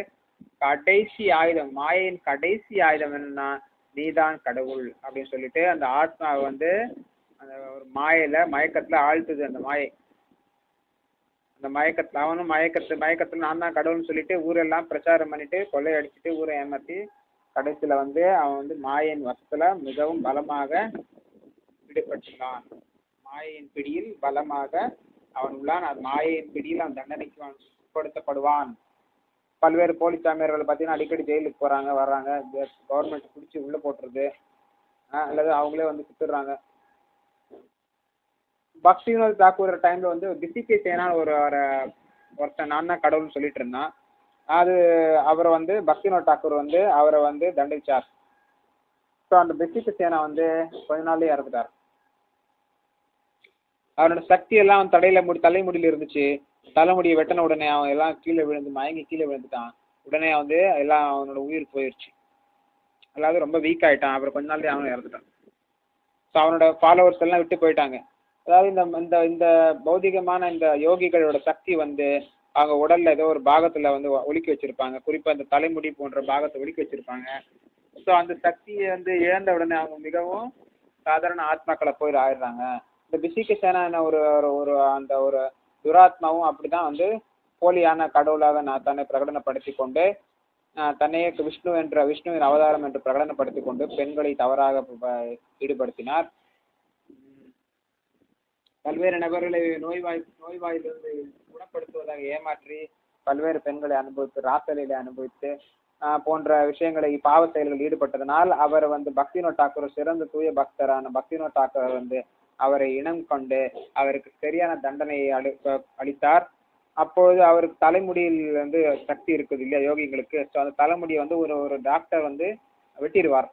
கடைசி ஆயுதம், மாயின் கடைசி ஆயுதம் என்னன்னா நீதான் கடவுள் அப்படின்னு சொல்லிட்டு அந்த ஆத்மாவை வந்து அந்த ஒரு மயக்கத்துல ஆழ்த்துது. அந்த மாயை அந்த மயக்கத்துல அவனும் மயக்கத்துல நான் தான் கடவுள்னு சொல்லிட்டு ஊரெல்லாம் பிரச்சாரம் பண்ணிட்டு கொள்ளையடிச்சிட்டு ஊரை ஏமாத்தி கடைசியில வந்து அவன் வந்து மாயின் வசத்துல மிகவும் பலமாக விடுபட்டுள்ளான். மாயையின் பிடியில் பலமாக அவன் உள்ளான். அது மாயையின் பிடியில் அவன் தண்டனைக்கு உட்படுத்தப்படுவான். பல்வேறு போலி சாமியார்கள் பார்த்தீங்கன்னா அடிக்கடி ஜெயிலுக்கு போறாங்க வர்றாங்க. கவர்மெண்ட் பிடிச்சி உள்ள போட்டுருது, அல்லது அவங்களே வந்து சுத்துறாங்க. பக்தி வினோத் தாக்கூர் டைம்ல வந்து பிசிகே சேனா ஒருத்தன் நான் தான் கடவுள்னு சொல்லிட்டு இருந்தான். அவரை வந்து பக்தி வினோத் தாக்கூர் வந்து அவரை வந்து தண்டிச்சார். ஸோ அந்த பிசிகே சேனா வந்து கொஞ்ச நாள்லயே இறந்துட்டார். அவனோட சக்தி எல்லாம் தலைமுடியில் இருந்துச்சு. தலைமுடியை வெட்டின உடனே அவன் எல்லாம் மயங்கி கீழே விழுந்துட்டான். உடனே வந்து எல்லாம் அவனோட உயிர் போயிடுச்சு. அதாவது ரொம்ப வீக் ஆயிட்டான். அப்புறம் கொஞ்ச நாள்லயே அவன் இறந்துட்டான். ஸோ அவனோட ஃபாலோவர்ஸ் எல்லாம் விட்டு போயிட்டாங்க. அதாவது இந்த இந்த பௌதிகமான இந்த யோகிகளோட சக்தி வந்து அவங்க உடல்ல ஏதோ ஒரு பாகத்துல வந்து ஒழுக்கி வச்சிருப்பாங்க. குறிப்பா இந்த தலைமுடி போன்ற பாகத்தை ஒழுக்கி வச்சிருப்பாங்க. ஸோ அந்த சக்தியை வந்து இழந்த உடனே அவங்க மிகவும் சாதாரண ஆத்மாக்களை போய் ஆயிடுறாங்க. இந்த பிசிகே சேனா ஒரு துராத்மாவும் அப்படிதான் வந்து போலியான கடவுளாக தன்னை பிரகடனப்படுத்தி கொண்டு தன்னையே விஷ்ணுவின் அவதாரம் என்று பிரகடனப்படுத்தி கொண்டு பெண்களை தவறாக ஈடுபடுத்தினார். பல்வேறு நபர்களை நோய்வாயிலிருந்து குணப்படுத்துவதாக ஏமாற்றி பல்வேறு பெண்களை அனுபவித்து ராசலையில அனுபவித்து போன்ற விஷயங்களை பாவ செயல்கள் ஈடுபட்டதனால் அவர் வந்து பக்தி வினோத் தாக்கூர் சிறந்த தூய பக்தரான பக்தி வினோத் தாக்கூர் வந்து அவரை இனம் கொண்டு அவருக்கு சரியான தண்டனையை அளித்தார். அப்பொழுது அவருக்கு தலைமுடியில் வந்து சக்தி இருக்குது இல்லையா யோகிகளுக்கு. ஸோ அந்த தலைமுடியை வந்து ஒரு டாக்டர் வந்து வெட்டிடுவார்.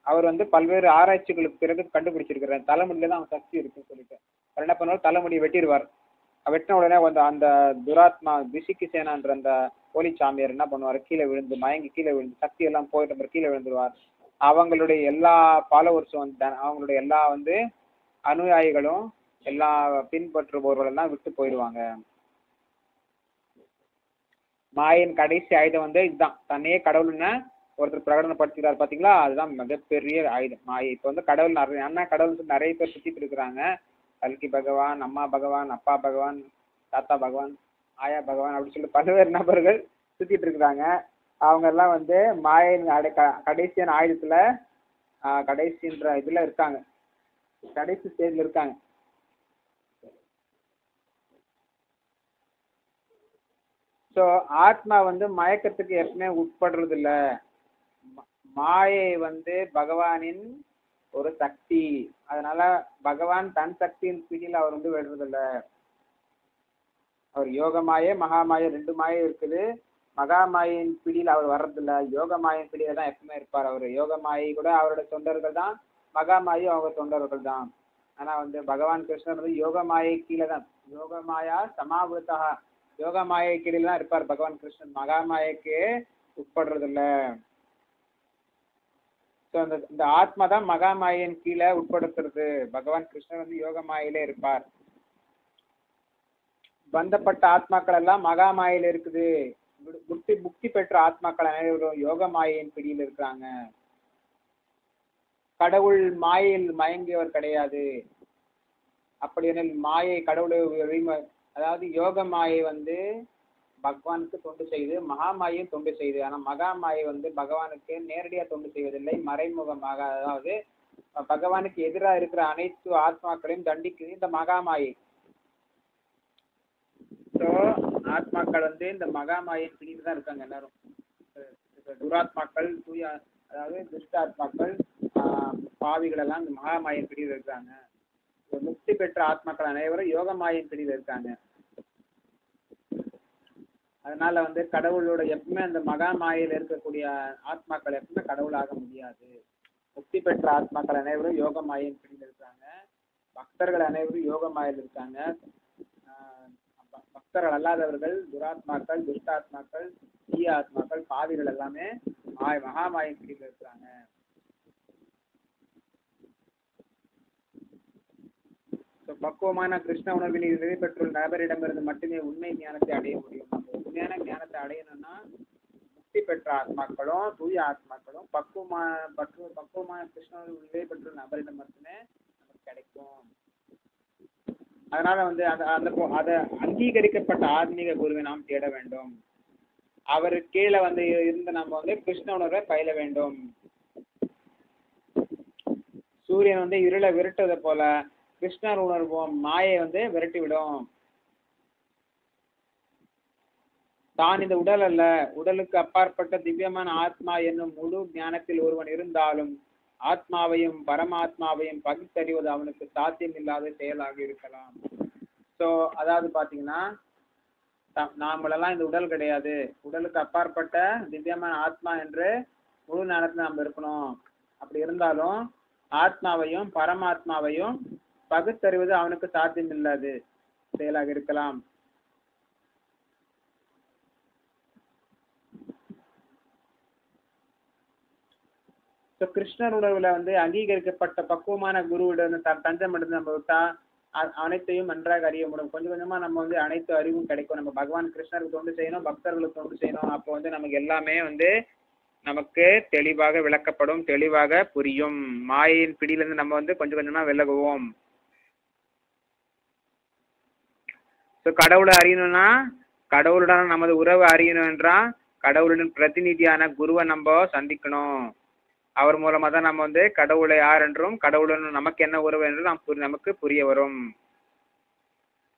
அவர் வந்து பல்வேறு ஆராய்ச்சிகளுக்கு பிறகு கண்டுபிடிச்சிருக்கிறார் தலைமுடியில தான் அவன் சக்தி இருக்குன்னு சொல்லிட்டு அவர் என்ன பண்ணுவார், தலைமுடியை வெட்டிடுவார். வெட்டின உடனே அந்த துராத்மா பிசிகே சேனான்ற அந்த போலி சாமியார் என்ன பண்ணுவார், மயங்கி கீழே விழுந்து சக்தி எல்லாம் போயிட்டு கீழே விழுந்துருவார். அவங்களுடைய எல்லா ஃபாலோவர்ஸும் வந்து அவங்களுடைய எல்லா வந்து அனுயாயிகளும் எல்லா பின்பற்றுபவர்கள் எல்லாம் விட்டு போயிடுவாங்க. மாயின் கடைசி ஆயுதம் வந்து இதுதான். தன்னையே கடவுள்னு ஒருத்தர் பிரகடனப்படுத்திக்கிறார் பார்த்தீங்களா, அதுதான் மிகப்பெரிய ஆயுதம் மாயை. இப்போ வந்து கடவுள் அண்ணா கடவுள் நிறைய பேர் சுற்றிட்டு இருக்கிறாங்க. கல்கி பகவான், அம்மா பகவான், அப்பா பகவான், தாத்தா பகவான், ஆயா பகவான் அப்படின்னு சொல்லி பல்வேறு நபர்கள் சுற்றிட்டு இருக்கிறாங்க. அவங்க எல்லாம் வந்து மாயின் கடைசியான ஆயுதத்துல கடைசின்ற இதுல இருக்காங்க, கடைசி ஸ்டேஜ்ல இருக்காங்க. ஸோ ஆத்மா வந்து மயக்கத்துக்கு எப்பவுமே உட்படுறது இல்ல. மாயை வந்து பகவானின் ஒரு சக்தி. அதனால பகவான் தன் சக்தியின் பிடியில் அவர் வந்து விடுறதில்ல. அவர் யோக மாயை மகா மாயை ரெண்டு மாயை இருக்குது. மகா மாயின் பிடியில் அவர் வர்றதில்ல, யோக மாயின் பிடியில தான் எப்பவுமே இருப்பார். அவர் யோக மாயை கூட அவரோட தொண்டர்கள் தான், மகா மாயும் அவங்க தொண்டர்கள் தான். ஆனா வந்து பகவான் கிருஷ்ணர் வந்து யோக மாயை கீழே தான், யோக மாயா சமாவிருத்தா, யோக மாயை கீழே தான் இருப்பார் பகவான் கிருஷ்ணன். மகா மாயைக்கு உட்படுறதில்ல. ஸோ இந்த ஆத்மா தான் மகா மாயின் கீழே உட்படுத்துறது. பகவான் கிருஷ்ணர் வந்து யோக மாயிலே இருப்பார். பந்தப்பட்ட ஆத்மாக்கள் எல்லாம் மகா மாயில இருக்குது. முக்தி பெற்ற ஆத்மாக்கள் அனைவரும் யோக மாயின் பிடியில் இருக்கிறாங்க. கடவுள் மாயில் மயங்கியவர் கிடையாது. அப்படி எனில் மாயை கடவுளை அதாவது யோக மாயை வந்து பகவானுக்கு தொண்டு செய்து, மகா மாயையும் தொண்டு செய்து. ஆனா மகா மாயை வந்து பகவானுக்கு நேரடியா தொண்டு செய்வதில்லை, மறைமுகமாக. அதாவது பகவானுக்கு எதிராக இருக்கிற அனைத்து ஆத்மாக்களையும் தண்டிக்குது இந்த மகா மாயை. ஸோ ஆத்மாக்கள் வந்து இந்த மகா மாயின் பிடியில் தான் இருக்காங்க எல்லாரும். துராத்மாக்கள், அதாவது துஷ்ட ஆத்மாக்கள், பாவிகள் எல்லாம் இந்த மகாமாயின் பிடியில் இருக்காங்க. முக்தி பெற்ற ஆத்மாக்கள் அனைவரும் யோக மாயின் பிடியில் இருக்காங்க. அதனால கடவுளோட எப்பவுமே அந்த மகா மாயில் இருக்கக்கூடிய ஆத்மாக்கள் எப்பவுமே கடவுளாக முடியாது. முக்தி பெற்ற ஆத்மாக்கள் அனைவரும் யோக மாயின் பிடியில் இருக்காங்க. பக்தர்கள் அனைவரும் யோக மாயில் இருக்காங்க. பக்தர்கள் அல்லாதவர்கள் துராத்மாக்கள், துஷ்டாத்மாக்கள், தீய ஆத்மாக்கள், பாவிகள் எல்லாமே மகாமாயின் பிடியில் இருக்காங்க. பக்குவமான கிருஷ்ண உணர்வில் நிலை பெற்றுள்ள நபரிடமிருந்து மட்டுமே உண்மை ஞானத்தை அடைய முடியும். உண்மையான ஞானத்தை அடையணும்னா முக்தி பெற்ற ஆத்மாக்களும் தூய ஆத்மாக்களும் பக்குவமான கிருஷ்ண உணர்வில் நிலை பெற்றுள்ள நபரிடம் மட்டுமே நமக்கு கிடைக்கும். அதனால அதை அங்கீகரிக்கப்பட்ட ஆத்மீக குருவை நாம் தேட வேண்டும். அவரு கீழே இருந்து நம்ம கிருஷ்ண உணர்வை பயில வேண்டும். சூரியன் இருளை விரட்டுவதை போல கிருஷ்ணர் உணர்வோம் மாயை விரட்டி விடும். தான் இந்த உடல் அல்ல, உடலுக்கு அப்பாற்பட்ட திவ்யமான ஆத்மா என்னும் முழு ஞானத்தில் ஒருவன் இருந்தாலும் ஆத்மாவையும் பரமாத்மாவையும் பகுத்தறிவது அவனுக்கு சாத்தியம் இல்லாத செயலாக இருக்கலாம். ஸோ அதாவது பாத்தீங்கன்னா நாமளெல்லாம் இந்த உடல் கிடையாது, உடலுக்கு அப்பாற்பட்ட திவ்யமான ஆத்மா என்று முழு ஞானத்துல நம்ம இருக்கணும். அப்படி இருந்தாலும் ஆத்மாவையும் பரமாத்மாவையும் பகுத்தறிவது அவனுக்கு சாத்தியம் இல்லாது செயலாக இருக்கலாம். கிருஷ்ணர் உணர்வுல அங்கீகரிக்கப்பட்ட பக்குவமான குருவிடம் தஞ்சம் எடுத்து நம்ம விட்டா அனைத்தையும் நன்றாக அறிய முடியும். கொஞ்சம் கொஞ்சமா நம்ம அனைத்து அறிவும் கிடைக்கும். நம்ம பகவான் கிருஷ்ணருக்கு தொண்டு செய்யணும், பக்தர்களுக்கு தொண்டு செய்யணும். அப்போ நமக்கு எல்லாமே நமக்கு தெளிவாக விளக்கப்படும், தெளிவாக புரியும். மாயையின் பிடியிலிருந்து நம்ம கொஞ்சம் கொஞ்சமா விலகுவோம். கடவுளை அறியணும்னா, கடவுளுடன் நமது உறவு அறியணும் என்றா கடவுளுடன் பிரதிநிதியான குருவை நம்ம சந்திக்கணும். அவர் மூலமா தான் நம்ம கடவுளை யார் என்றும் கடவுளுடன் நமக்கு என்ன உறவு என்றும் நமக்கு புரிய வரும்.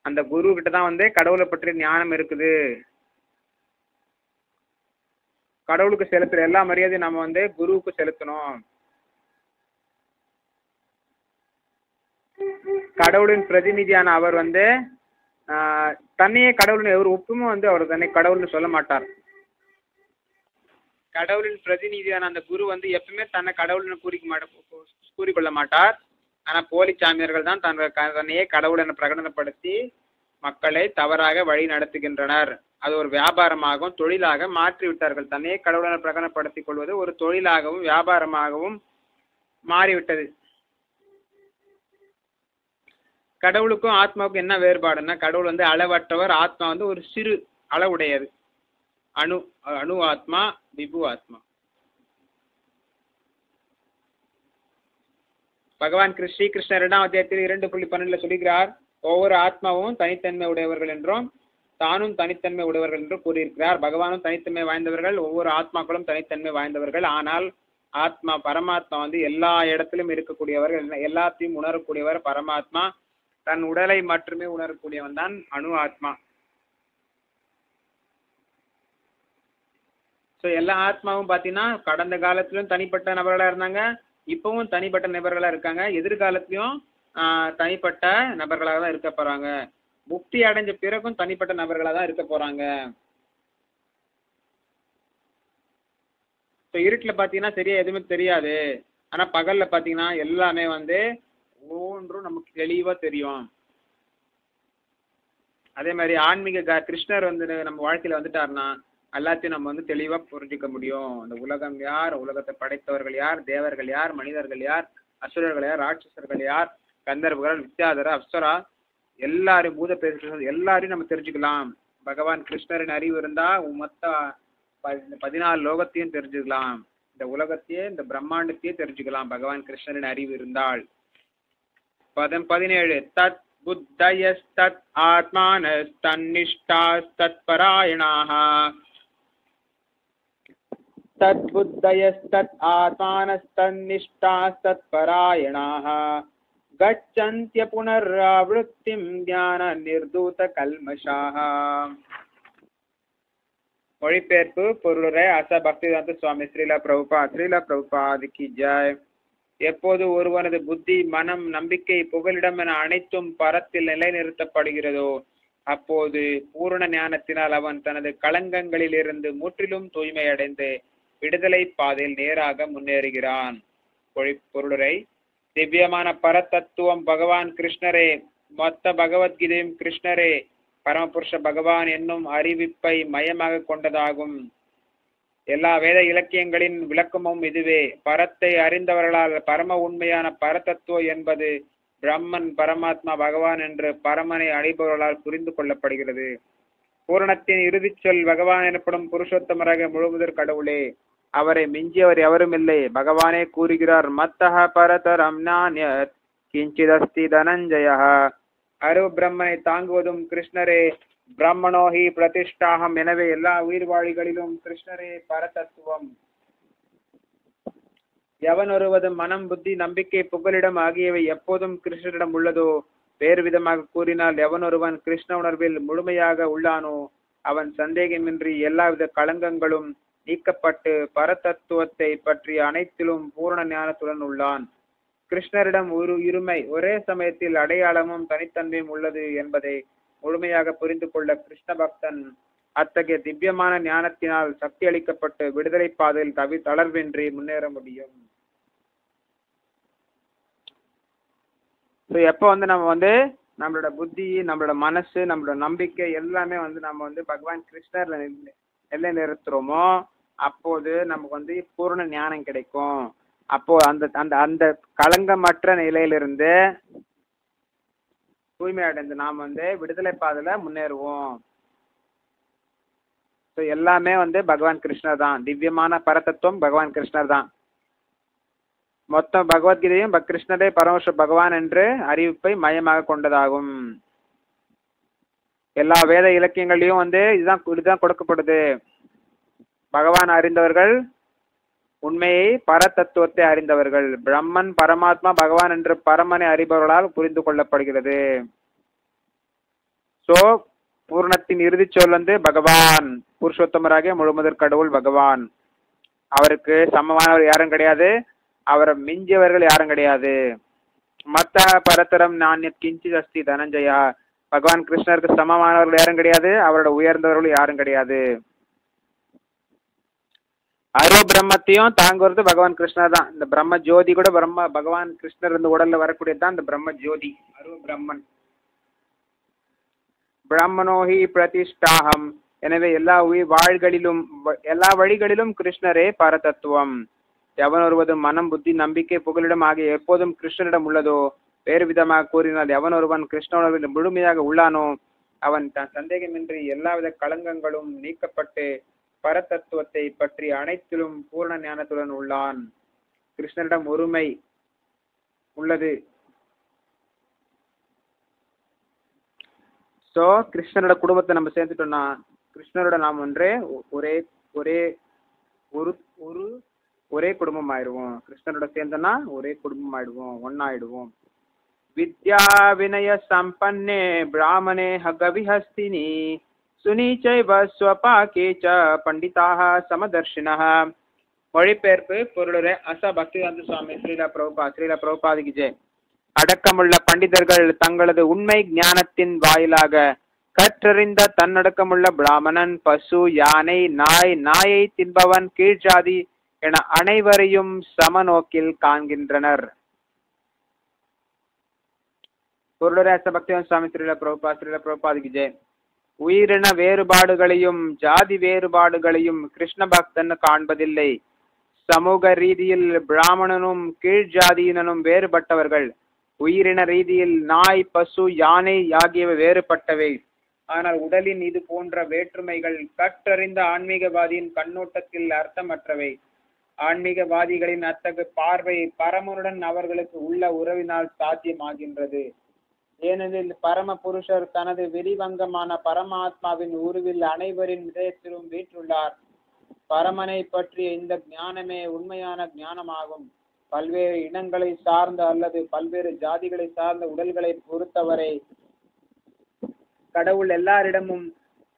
அந்த குரு கிட்ட தான் கடவுளை பற்றி ஞானம் இருக்குது. கடவுளுக்கு செலுத்துற எல்லா மரியாதையும் நம்ம குருவுக்கு செலுத்தணும். கடவுளின் பிரதிநிதியான அவர் தன்னையே கடவுள்னு ஒரு ஒப்புமே அவர் தன்னை கடவுள்னு சொல்ல மாட்டார். கடவுளின் பிரதிநிதியான அந்த குரு எப்பவுமே தன்னை கடவுள்னு கூறிக்கொள்ள மாட்டார். ஆனா போலி சாமியார்கள் தான் தன்னையே கடவுள் என பிரகடனப்படுத்தி மக்களை தவறாக வழி நடத்துகின்றனர். அது ஒரு வியாபாரமாகவும் தொழிலாக மாற்றி விட்டார்கள். தன்னையே கடவுள் என பிரகடனப்படுத்திக் கொள்வது ஒரு தொழிலாகவும் வியாபாரமாகவும் மாறிவிட்டது. கடவுளுக்கும் ஆத்மாவுக்கும் என்ன வேறுபாடுன்னா, கடவுள் அளவற்றவர், ஆத்மா ஒரு சிறு அளவுடையது. அணு ஆத்மா, விபு ஆத்மா. பகவான் ஸ்ரீகிருஷ்ணர் 2ஆம் அத்தியாயத்தில் 2:12 சொல்கிறார், ஒவ்வொரு ஆத்மாவும் தனித்தன்மை உடையவர்கள் என்றும் தானும் தனித்தன்மை உடையவர்கள் என்றும் கூறியிருக்கிறார். பகவானும் தனித்தன்மை வாய்ந்தவர்கள், ஒவ்வொரு ஆத்மாக்களும் தனித்தன்மை வாய்ந்தவர்கள். ஆனால் ஆத்மா பரமாத்மா எல்லா இடத்திலும் இருக்கக்கூடியவர்கள், எல்லாத்தையும் உணரக்கூடியவர் பரமாத்மா. தன் உடலை மட்டுமே உணரக்கூடியவன் தான் அணு ஆத்மா. எல்லா ஆத்மாவும் பாத்தீங்கன்னா கடந்த காலத்திலும் தனிப்பட்ட நபர்களா இருந்தாங்க, இப்பவும் தனிப்பட்ட நபர்களா இருக்காங்க, எதிர்காலத்திலும் தனிப்பட்ட நபர்களாக தான் இருக்க போறாங்க. முக்தி அடைஞ்ச பிறகும் தனிப்பட்ட நபர்களா தான் இருக்க போறாங்க. இருட்டுல பாத்தீங்கன்னா சரியா எதுவுமே தெரியாது. ஆனா பகல்ல பாத்தீங்கன்னா எல்லாமே ஒவ்வொன்றும் நமக்கு தெளிவா தெரியும். அதே மாதிரி ஆன்மீக கிருஷ்ணர் நம்ம வாழ்க்கையில வந்துட்டாருன்னா எல்லாத்தையும் நம்ம தெளிவா புரிஞ்சுக்க முடியும். இந்த உலகம் யார், உலகத்தை படைத்தவர்கள் யார், தேவர்கள் யார், மனிதர்கள் யார், அசுரர்கள் யார், ராட்சசர்கள் யார், கந்தர்வர்கள், வித்யாதர, அப்சரா, எல்லாரும் பூத பேசுறது எல்லாரையும் நம்ம தெரிஞ்சுக்கலாம். பகவான் கிருஷ்ணரின் அறிவு இருந்தா மொத்த 14 லோகத்தையும் தெரிஞ்சுக்கலாம். இந்த உலகத்தையே, இந்த பிரம்மாண்டத்தையே தெரிஞ்சுக்கலாம் பகவான் கிருஷ்ணரின் அறிவு இருந்தால். பதம் 17 தத் புத்தயஸ்தத் ஆத்மானஸ்தன்னிஷ்டாஸ்தத் பராயணாஹ தத் புத்தயஸ்தத் ஆத்மானஸ்தன்னிஷ்டாஸ்தத் பராயணாஹ கச்சந்த்ய புனராவృத்திம் ஞான நிர்தூத கல்மஷாஹ. மொழிபெயர்ப்பு பொருளுரை ஆசா பக்திவேதாந்த சுவாமி ஸ்ரீல பிரபுபாத் கி ஜெய். எப்போது ஒருவனது புத்தி, மனம், நம்பிக்கை, புகலிடம் என அனைத்தும் பரத்தில் நிலைநிறுத்தப்படுகிறதோ அப்போது பூரண ஞானத்தினால் அவன் தனது களங்கங்களில் இருந்து முற்றிலும் தூய்மை அடைந்து விடுதலை பாதையில் நேராக முன்னேறுகிறான். பொருளுரை: திவ்யமான பரதத்துவம் பகவான் கிருஷ்ணரே, மொத்த பகவத்கீதையும் கிருஷ்ணரே பரமபுருஷ பகவான் என்னும் அறிவிப்பை மையமாக கொண்டதாகும். எல்லா வேத இலக்கியங்களின் விளக்கமும் இதுவே. பரத்தை அறிந்தவர்களால் பரம உண்மையான பரதத்துவம் என்பது பிரம்மன், பரமாத்மா, பகவான் என்று பரமனை அடைபவர்களால் புரிந்து கொள்ளப்படுகிறது. பூரணத்தின் இறுதி சொல் பகவான் எனப்படும் புருஷோத்தமராக முழுமுதற் கடவுளே. அவரை மிஞ்சியவர் எவரும் இல்லை. பகவானே கூறுகிறார், மத்தஹ பரதரம் நான்யத் கிஞ்சிதஸ்தி தனஞ்சய. அறிவு பிரம்மனை தாங்குவதும் கிருஷ்ணரே. பிரம்மணோஹி பிரதிஷ்டாகம். எனவே எல்லா உயிர்வாழிகளிலும் கிருஷ்ணரே பரதத்துவம். எவன் ஒருவது மனம், புத்தி, நம்பிக்கை, புகலிடம் ஆகியவை எப்போதும் கிருஷ்ணரிடம் உள்ளதோ, வேறு விதமாக கூறினால் எவன் ஒருவன் கிருஷ்ண உணர்வில் முழுமையாக உள்ளானோ அவன் சந்தேகமின்றி எல்லாவித களங்கங்களும் நீக்கப்பட்டு பரதத்துவத்தை பற்றிய அனைத்திலும் பூரண ஞானத்துடன் உள்ளான். கிருஷ்ணரிடம் ஒரு இருமை, ஒரே சமயத்தில் அடையாளமும் தனித்தன்மையும் உள்ளது என்பதை முழுமையாக புரிந்து கொள்ள கிருஷ்ண பக்தன் அத்தகைய திவ்யமான ஞானத்தினால் சக்தி அளிக்கப்பட்டு விடுதலை பாதையில் தளர்வின்றி முன்னேற முடியும். எப்போ நம்ம நம்மளோட புத்தி, நம்மளோட மனசு, நம்மளோட நம்பிக்கை எல்லாமே நம்ம பகவான் கிருஷ்ணர்ல எல்லை நிறுத்துறோமோ அப்போது நமக்கு பூர்ண ஞானம் கிடைக்கும். அப்போ அந்த அந்த அந்த களங்கமற்ற நிலையிலிருந்து தூய்மை அடைந்து நாம் விடுதலை பாதையில முன்னேறுவோம். எல்லாமே பகவான் கிருஷ்ணர் தான். திவ்யமான பரதத்துவம் பகவான் கிருஷ்ணர் தான். மொத்த பகவத்கீதையும் கிருஷ்ணரே பரமேஸ்வர பகவான் என்று அறிவிப்பை மையமாக கொண்டதாகும். எல்லா வேத இலக்கியங்களையும் இதுதான் கொடுக்கப்படுது. பகவான் அறிந்தவர்கள் உண்மையை, பரதத்துவத்தை அறிந்தவர்கள். பிரம்மன், பரமாத்மா, பகவான் என்று பரமனை அறிபவர்களால் புரிந்து கொள்ளப்படுகிறது. பூர்ணத்தின் இறுதி சொல் பகவான், புருஷோத்தமராகிய முழுமுதற் கடவுள் பகவான். அவருக்கு சமமானவர் யாரும் கிடையாது. அவரை மிஞ்சியவர்கள் யாரும் கிடையாது. மத்த பரதரம் நான்யத் கிஞ்சித் அஸ்தி தனஞ்சயா. பகவான் கிருஷ்ணருக்கு சமமானவர்கள் யாரும் கிடையாது. அவரோட உயர்ந்தவர்கள் யாரும் கிடையாது. அருவ பிரம்மத்தையும் தாங்குறது பகவான் கிருஷ்ணர் தான். இந்த பிரம்ம ஜோதி கூட பகவான் கிருஷ்ணர் இந்த உடல்ல வரக்கூடியது தான் இந்த பிரம்ம ஜோதி, அருவ பிரம்மன். பிரம்மனோஹி பிரதிஷ்டாகம். எனவே எல்லா வழிகளிலும் கிருஷ்ணரே பரதத்துவம். எவன் ஒருவது மனம், புத்தி, நம்பிக்கை, புகலிடம் ஆகிய எப்போதும் கிருஷ்ணரிடம் உள்ளதோ, வேறு விதமாக கூறினால் எவன் ஒருவன் கிருஷ்ண உணர்வில் முழுமையாக உள்ளானோ அவன் தன் சந்தேகமின்றி எல்லாவித களங்கங்களும் நீக்கப்பட்டு பரதத்துவத்தை பற்றி அனைத்திலும் பூர்ண ஞானத்துடன் உள்ளான். கிருஷ்ணரிடம் ஒருமை உள்ளது. கிருஷ்ணரோட குடும்பத்தை நம்ம சேர்ந்துட்டோம்னா கிருஷ்ணரோட நாம் ஒரே குடும்பம் ஆயிடுவோம். கிருஷ்ணரோட சேர்ந்தோம்னா ஒரே குடும்பம் ஆயிடுவோம், ஒன்னாயிடுவோம். வித்யா வினய சம்பன்னே பிராமணே ஹகவிஹஸ்தினி சுனீச்சைவ ஸ்வபாகேச பண்டிதாக சமதர்ஷினஹ. மொழிபெயர்ப்பு பொருளுரை அச பக்திவேதாந்த சுவாமி ஸ்ரீல பிரபுபாதிக்கு ஜெய். அடக்கமுள்ள பண்டிதர்கள் தங்களது உண்மை ஞானத்தின் வாயிலாக கற்றறிந்த தன்னடக்கமுள்ள பிராமணன், பசு, யானை, நாயை தின்பவன், கீழ்ஜாதி என அனைவரையும் சமநோக்கில் காண்கின்றனர். பொருளுரை அச பக்திவேதாந்த சுவாமி ஸ்ரீல பிரபுபாதிக்கு ஜெய். உயிரின வேறுபாடுகளையும் ஜாதி வேறுபாடுகளையும் கிருஷ்ண பக்தன் காண்பதில்லை. சமூக ரீதியில் பிராமணனும் கீழ்ஜாதியினனும் வேறுபட்டவர்கள். உயிரின ரீதியில் நாய், பசு, யானை ஆகியவை வேறுபட்டவை. ஆனால் உடலின் இது போன்ற வேற்றுமைகள் கற்றறிந்த ஆன்மீகவாதியின் கண்ணோட்டத்தில் அர்த்தமற்றவை. ஆன்மீகவாதிகளின் அத்தகு பார்வை பரமனுடன் அவர்களுக்கு உள்ள உறவினால் சாத்தியமாகின்றது. ஏனெனில் பரம புருஷர் தனது விரிவங்கமான பரமாத்மாவின் உருவில் அனைவரின் இதயத்திலும் வீற்றுள்ளார். பரமனை பற்றிய இந்த ஞானமே உண்மையான ஞானமாகும். பல்வேறு இனங்களை சார்ந்த அல்லது பல்வேறு ஜாதிகளை சார்ந்த உடல்களை பொறுத்தவரை கடவுள் எல்லாரிடமும்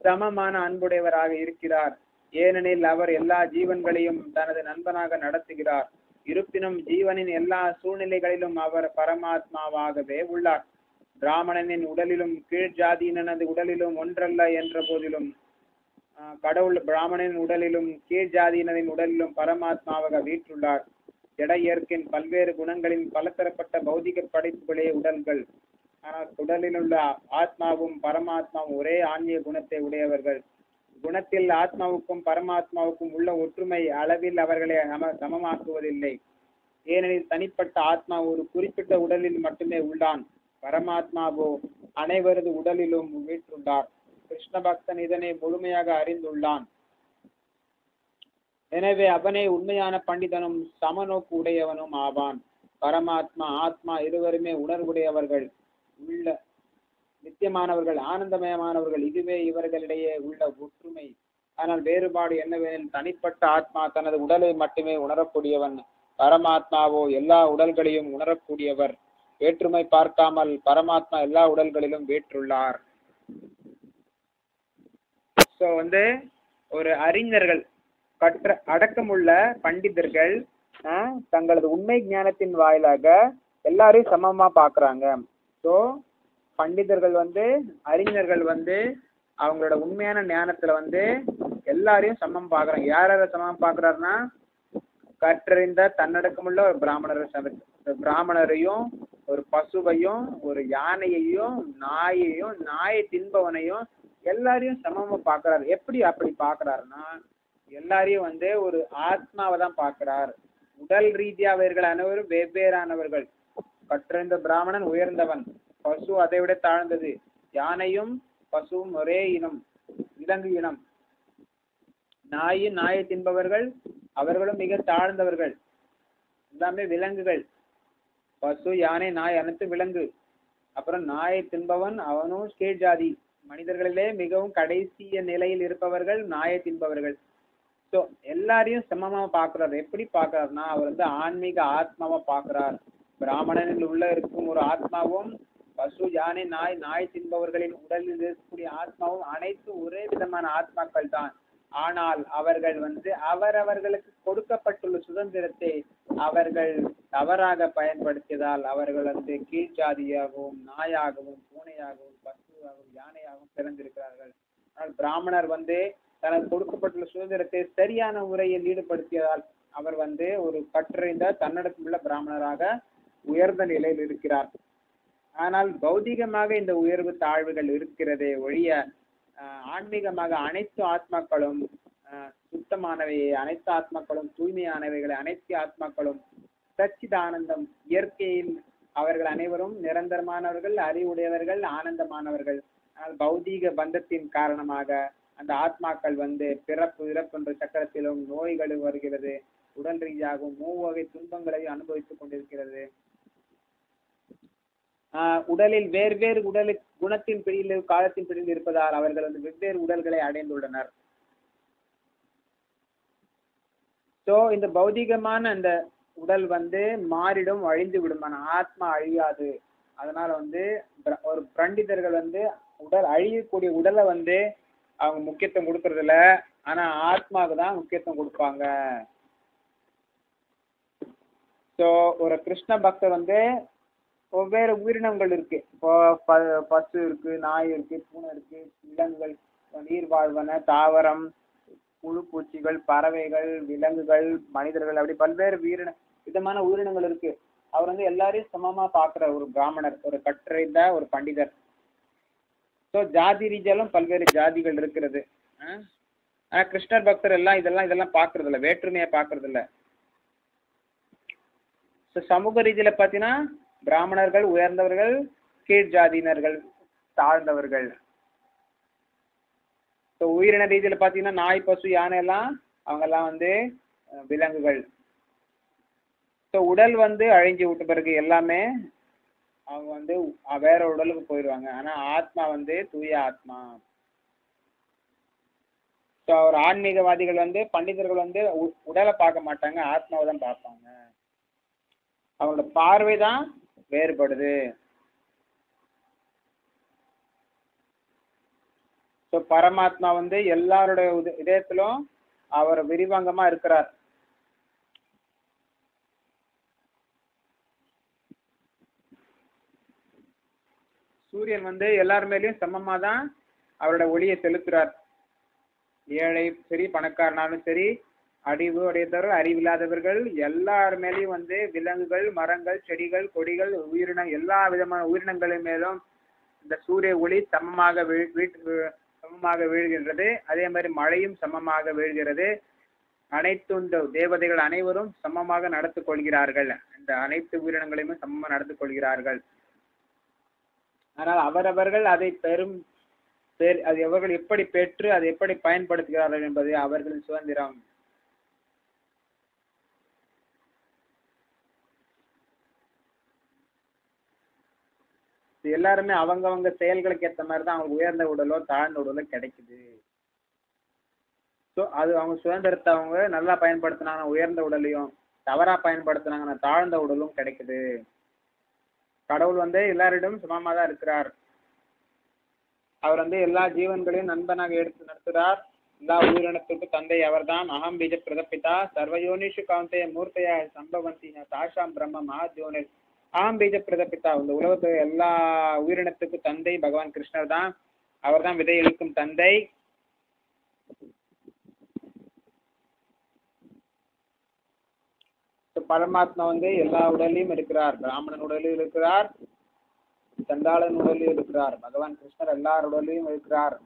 சமமான அன்புடையவராக இருக்கிறார். ஏனெனில் அவர் எல்லா ஜீவன்களையும் தனது நண்பனாக நடத்துகிறார். இருப்பினும் ஜீவனின் எல்லா சூழ்நிலைகளிலும் அவர் பரமாத்மாவாகவே உள்ளார். பிராமணனின் உடலிலும் கீழ் ஜாதியினது உடலிலும் ஒன்றல்ல என்ற போதிலும் கடவுள் பிராமணனின் உடலிலும் கீழ் ஜாதியினரின் உடலிலும் பரமாத்மாவாக வீற்றுள்ளார். ஜட இயற்கையின் பல்வேறு குணங்களின் பலதரப்பட்ட பௌதிக படைப்புகளே உடல்கள். ஆனால் உடலில் உள்ள ஆத்மாவும் பரமாத்மாவும் ஒரே ஆன்மீக குணத்தை உடையவர்கள். குணத்தில் ஆத்மாவுக்கும் பரமாத்மாவுக்கும் உள்ள ஒற்றுமை அளவில் அவர்களை சமமாக்குவதில்லை. ஏனெனில் தனிப்பட்ட ஆத்மா ஒரு குறிப்பிட்ட உடலில் மட்டுமே உள்ளான். பரமாத்மாவோ அனைவரது உடலிலும் வீற்றுள்ளார். கிருஷ்ண பக்தன் இதனை முழுமையாக அறிந்துள்ளான். எனவே அவனே உண்மையான பண்டிதனும் சமநோக்கு உடையவனும் ஆவான். பரமாத்மா ஆத்மா இருவருமே உணர்வுடையவர்கள், உள்ள நித்தியமானவர்கள், ஆனந்தமயமானவர்கள். இதுவே இவர்களிடையே உள்ள ஒற்றுமை. ஆனால் வேறுபாடு என்னவெனில் தனிப்பட்ட ஆத்மா தனது உடலை மட்டுமே உணரக்கூடியவன், பரமாத்மாவோ எல்லா உடல்களையும் உணரக்கூடியவர். வேற்றுமை பார்க்காமல் பரமாத்மா எல்லா உடல்களிலும் வீற்றுள்ளார். ஸோ ஒரு அறிஞர்கள், அடக்கமுள்ள பண்டிதர்கள் தங்களது உண்மை ஞானத்தின் வாயிலாக எல்லாரையும் சமமா பாக்குறாங்க. ஸோ பண்டிதர்கள் அறிஞர்கள் அவங்களோட உண்மையான ஞானத்துல எல்லாரையும் சமம் பாக்குறாங்க. யார சமம் பாக்குறாருன்னா, கற்றறிந்த தன்னடக்கமுள்ள ஒரு பிராமணரையும் ஒரு பசுவையும் ஒரு யானையையும் நாயையும் நாயை தின்பவனையும் எல்லாரையும் சமமா பாக்குறாரு. அப்படி பாக்குறாருன்னா, எல்லாரையும் ஒரு ஆத்மாவை தான் பாக்குறார். உடல் ரீதியா அவர்கள் அனைவரும் வெவ்வேறானவர்கள். கற்றறிந்த பிராமணன் உயர்ந்தவன், பசு அதை விட தாழ்ந்தது. யானையும் பசுவும் ஒரே இனம், விலங்கு இனம். நாயை தின்பவர்கள் அவர்களும் மிக தாழ்ந்தவர்கள், எல்லாமே விலங்குகள். பசு, யானை, நாய் அனைத்து விலங்கு. அப்புறம் நாயை தின்பவன் அவனும் கீழ் ஜாதி. மனிதர்களிலே மிகவும் கடைசிய நிலையில் இருப்பவர்கள் நாயை தின்பவர்கள். ஸோ எல்லாரையும் சமமா பாக்குறாரு. எப்படி பாக்குறாருன்னா, அவர் ஆன்மீக ஆத்மாவா பாக்குறார். பிராமணனில் உள்ள இருக்கும் ஒரு ஆத்மாவும் பசு, யானை, நாய் தின்பவர்களின் உடலில் இருக்கக்கூடிய ஆத்மாவும் அனைத்து ஒரே விதமான ஆத்மாக்கள் தான். ஆனால் அவர்கள் அவரவர்களுக்கு கொடுக்கப்பட்டுள்ள சுதந்திரத்தை அவர்கள் தவறாக பயன்படுத்தியதால் அவர்கள் கீழ் ஜாதியாகவும் நாயாகவும் பூனையாகவும் பசுவாகவும் யானையாகவும் பிறந்திருக்கிறார்கள். ஆனால் பிராமணர் தனக்கு கொடுக்கப்பட்டுள்ள சுதந்திரத்தை சரியான முறையில் ஈடுபடுத்தியதால் அவர் ஒரு கற்றறிந்த தன்னடக்கமுள்ள பிராமணராக உயர்ந்த நிலையில் இருக்கிறார். ஆனால் பௌதிகமாக இந்த உயர்வு தாழ்வுகள் இருக்கிறதே ஒழிய ஆன்மீகமாக அனைத்து ஆத்மாக்களும் சுத்தமானவையே, அனைத்து ஆத்மாக்களும் தூய்மையானவைகளை, அனைத்து ஆத்மாக்களும் சச்சிதானந்தம். இயற்கையில் அவர்கள் அனைவரும் நிரந்தரமானவர்கள், அறிவுடையவர்கள், ஆனந்தமானவர்கள். ஆனால் பௌதீக பந்தத்தின் காரணமாக அந்த ஆத்மாக்கள் பிறப்பு இறப்பு என்ற சக்கரத்திலும் நோய்கள் வருகிறது. உடல் ரீதியாகவும் மூவகை துன்பங்களை அனுபவித்துக் கொண்டிருக்கிறது. உடலில் வேறு குணத்தின் பிடியில் காலத்தின் பிடியில் இருப்பதால் அவர்கள் வெவ்வேறு உடல்களை அடைந்துள்ளனர். சோ இந்த பௌதிகமான அந்த உடல் மாறிடும், அழிந்து விடும். ஆத்மா அழியாது. அதனால ஒரு பண்டிதர்கள் உடல் அழியக்கூடிய உடலை அவங்க முக்கியத்துவம் கொடுக்கறது இல்ல, ஆனா ஆத்மாவுக்கு தான் முக்கியத்துவம் கொடுப்பாங்க. ஸோ ஒரு கிருஷ்ண பக்தர் வெவ்வேறு உயிரினங்கள் இருக்கு. இப்போ பசு இருக்கு, நாய் இருக்கு, பூனை இருக்கு, விலங்குகள், நீர் வாழ்வன, தாவரம், புழு பூச்சிகள், பறவைகள், விலங்குகள், மனிதர்கள், அப்படி பல்வேறு விதமான உயிரினங்கள் இருக்கு. அவர் எல்லாரையும் சமமா பாக்குற ஒரு பிராமணர், ஒரு கற்றறிந்த ஒரு பண்டிதர். ஸோ ஜாதி ரீதியாலும் பல்வேறு ஜாதிகள் இருக்கிறது. ஆனா கிருஷ்ணர் பக்தர் இதெல்லாம் பாக்குறது இல்லை, வேற்றுமையை பாக்குறது இல்லை. ஸோ சமூக ரீதியில பாத்தீங்கன்னா பிராமணர்கள் உயர்ந்தவர்கள், கீழ் ஜாதியினர்கள் தாழ்ந்தவர்கள். ஸோ உயிரின ரீதியில பாத்தீங்கன்னா நாய், பசு, யானை எல்லாம் அவங்க எல்லாம் விலங்குகள். ஸோ உடல் அழிஞ்சு விட்ட பிறகு எல்லாமே அவங்க வேற உடலுக்கு போயிடுவாங்க. ஆனா ஆத்மா தூய ஆத்மா. ஸோ ஒரு ஆன்மீகவாதிகள் பண்டிதர்கள் உடலை பார்க்க மாட்டாங்க, ஆத்மாவை தான் பார்ப்பாங்க. அவங்களோட பார்வை தான் வேறுபடுது. ஸோ பரமாத்மா எல்லாருடைய இதயத்திலும் அவர் விரிவாங்கமா இருக்கிறார். சூரியன் வந்து எல்லார் மேலேயும் சமமா தான் அவரோட ஒளியை செலுத்துறார். ஏழை சரி, பணக்காரனாலும் சரி, அறிவு உடையவர்கள் அறிவில்லாதவர்கள் எல்லார் மேலேயும் வந்து விலங்குகள், மரங்கள், செடிகள், கொடிகள், எல்லா விதமான உயிரினங்களின் மேலும் இந்த சூரிய ஒளி சமமாக சமமாக வீழ்கின்றது. அதே மாதிரி மழையும் சமமாக வீழ்கிறது. அனைத்து இந்த தேவதைகள் அனைவரும் சமமாக நடந்து கொள்கிறார்கள். இந்த அனைத்து உயிரினங்களையுமே சமமாக நடந்து கொள்கிறார்கள். ஆனால் அவரவர்கள் அதை அது அவர்கள் எப்படி பெற்று அதை எப்படி பயன்படுத்துகிறார்கள் என்பது அவர்களின் சுதந்திரம். எல்லாருமே அவங்கவங்க செயல்களுக்கு ஏற்ற மாதிரி தான் அவங்களுக்கு உயர்ந்த உடலோ தாழ்ந்த உடலோ கிடைக்குது. ஸோ அது அவங்க சுதந்திரத்தை அவங்க நல்லா பயன்படுத்தினாங்கன்னா உயர்ந்த உடலையும், தவறா பயன்படுத்தினாங்கன்னா தாழ்ந்த உடலும் கிடைக்குது. கடவுள் வந்து எல்லாரிடம் சமமாக தான் இருக்கிறார். அவர் வந்து எல்லா ஜீவன்களையும் நண்பனாக எடுத்து நடத்துகிறார். எல்லா உயிரினத்துக்கு தந்தை அவர்தான். அகம் பீஜ பிரதபிதா சர்வயோனிஷு காந்தே மூர்த்தையா சம்பவந்தி தாஷாம் பிரம்ம மகாஜோனி. அகம் பீஜ பிரதபிதா, இந்த உலகத்து எல்லா உயிரினத்துக்கு தந்தை பகவான் கிருஷ்ணர் தான். அவர் தான் விதை இழுக்கும் தந்தை. பரமாத்மா வந்து எல்லா உடலையும் இருக்கிறார். பிராமணன் உடலில் இருக்கிறார், சண்டாளன் உடலில் இருக்கிறார். பகவான் கிருஷ்ணர் எல்லார் உடலையும் இருக்கிறார்.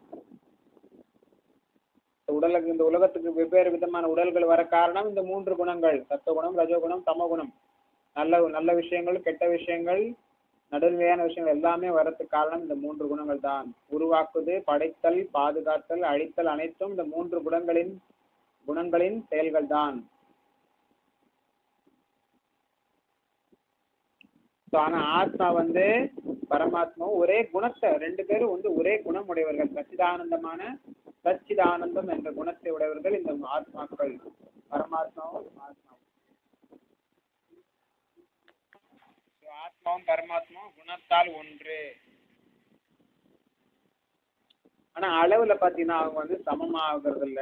இந்த உலகத்துக்கு வெவ்வேறு விதமான உடல்கள் வர காரணம் இந்த 3 குணங்கள்: சத்துவகுணம், ரஜோகுணம், தமோகுணம். நல்ல விஷயங்கள், கெட்ட விஷயங்கள், நடுநிலையான விஷயங்கள் எல்லாமே வரதுக்கு காரணம் இந்த 3 குணங்கள் தான். உருவாக்குது, படைத்தல், பாதுகாத்தல், அழித்தல் அனைத்தும் இந்த 3 குணங்களின் செயல்கள் தான். ஆனா ஆத்மா வந்து பரமாத்மாவும் ஒரே குணத்தை, 2 பேரும் வந்து ஒரே குணம் உடையவர்கள். சச்சிதானந்தம் என்ற குணத்தை உடையவர்கள் இந்த ஆத்மாக்கள். பரமாத்மாவும் ஆத்மாவும் பரமாத்மாவும் குணத்தால் ஒன்று. ஆனா அளவுல பாத்தீங்கன்னா அவங்க வந்து சமமாகிறது இல்ல.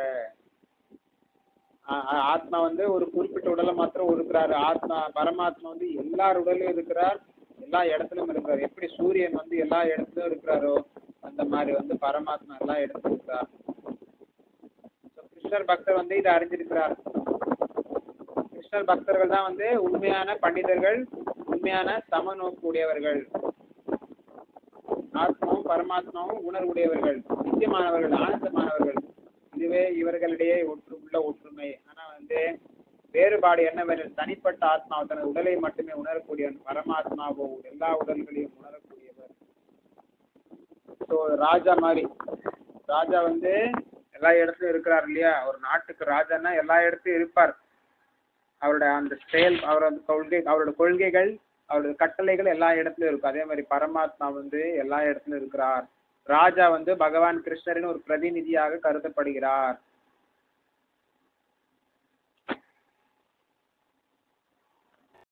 ஆத்மா வந்து ஒரு குறிப்பிட்ட உடலை மாத்திரம் இருக்கிறாரு. பரமாத்மா வந்து எல்லார் உடலும் இருக்கிறார், எல்லா இடத்துலயும் இருக்கிறார். எப்படி சூரியன் வந்து எல்லா இடத்துலயும் இருக்கிறாரோ அந்த மாதிரி வந்து பரமாத்மா எல்லா இடத்துலயும் இருக்கிறார். கிருஷ்ணர் பக்தர் வந்து இதை அறிஞ்சிருக்கிறார். கிருஷ்ணர் பக்தர்கள் தான் வந்து உண்மையான பண்டிதர்கள், உண்மையான சமநோக்குடையவர்கள். ஆத்மாவும் பரமாத்மாவும் உணர்வுடையவர்கள், நித்தியமானவர்கள், ஆனந்தமானவர்கள். இதுவே இவர்களிடையே உள்ள ஒற்றுமை. ஆனா வந்து வேறுபாடு என்னவெனில் தனிப்பட்ட ஆத்மா தனது உடலை மட்டுமே உணரக்கூடியவன், பரமாத்மாவோ எல்லா உடல்களையும் உணரக்கூடியவர். ஸோ ராஜா மாதிரி, ராஜா வந்து எல்லா இடத்துலயும் இருக்கிறார் இல்லையா? ஒரு நாட்டுக்கு ராஜான்னா எல்லா இடத்துலயும் இருப்பார். அவரோட அந்த செயல், அவரோட கொள்கைகள், அவரோட கட்டளைகள் எல்லா இடத்துலயும் இருக்கும். அதே மாதிரி பரமாத்மா வந்து எல்லா இடத்துலயும் இருக்கிறார். ராஜா வந்து பகவான் கிருஷ்ணரின் ஒரு பிரதிநிதியாக கருதப்படுகிறார்.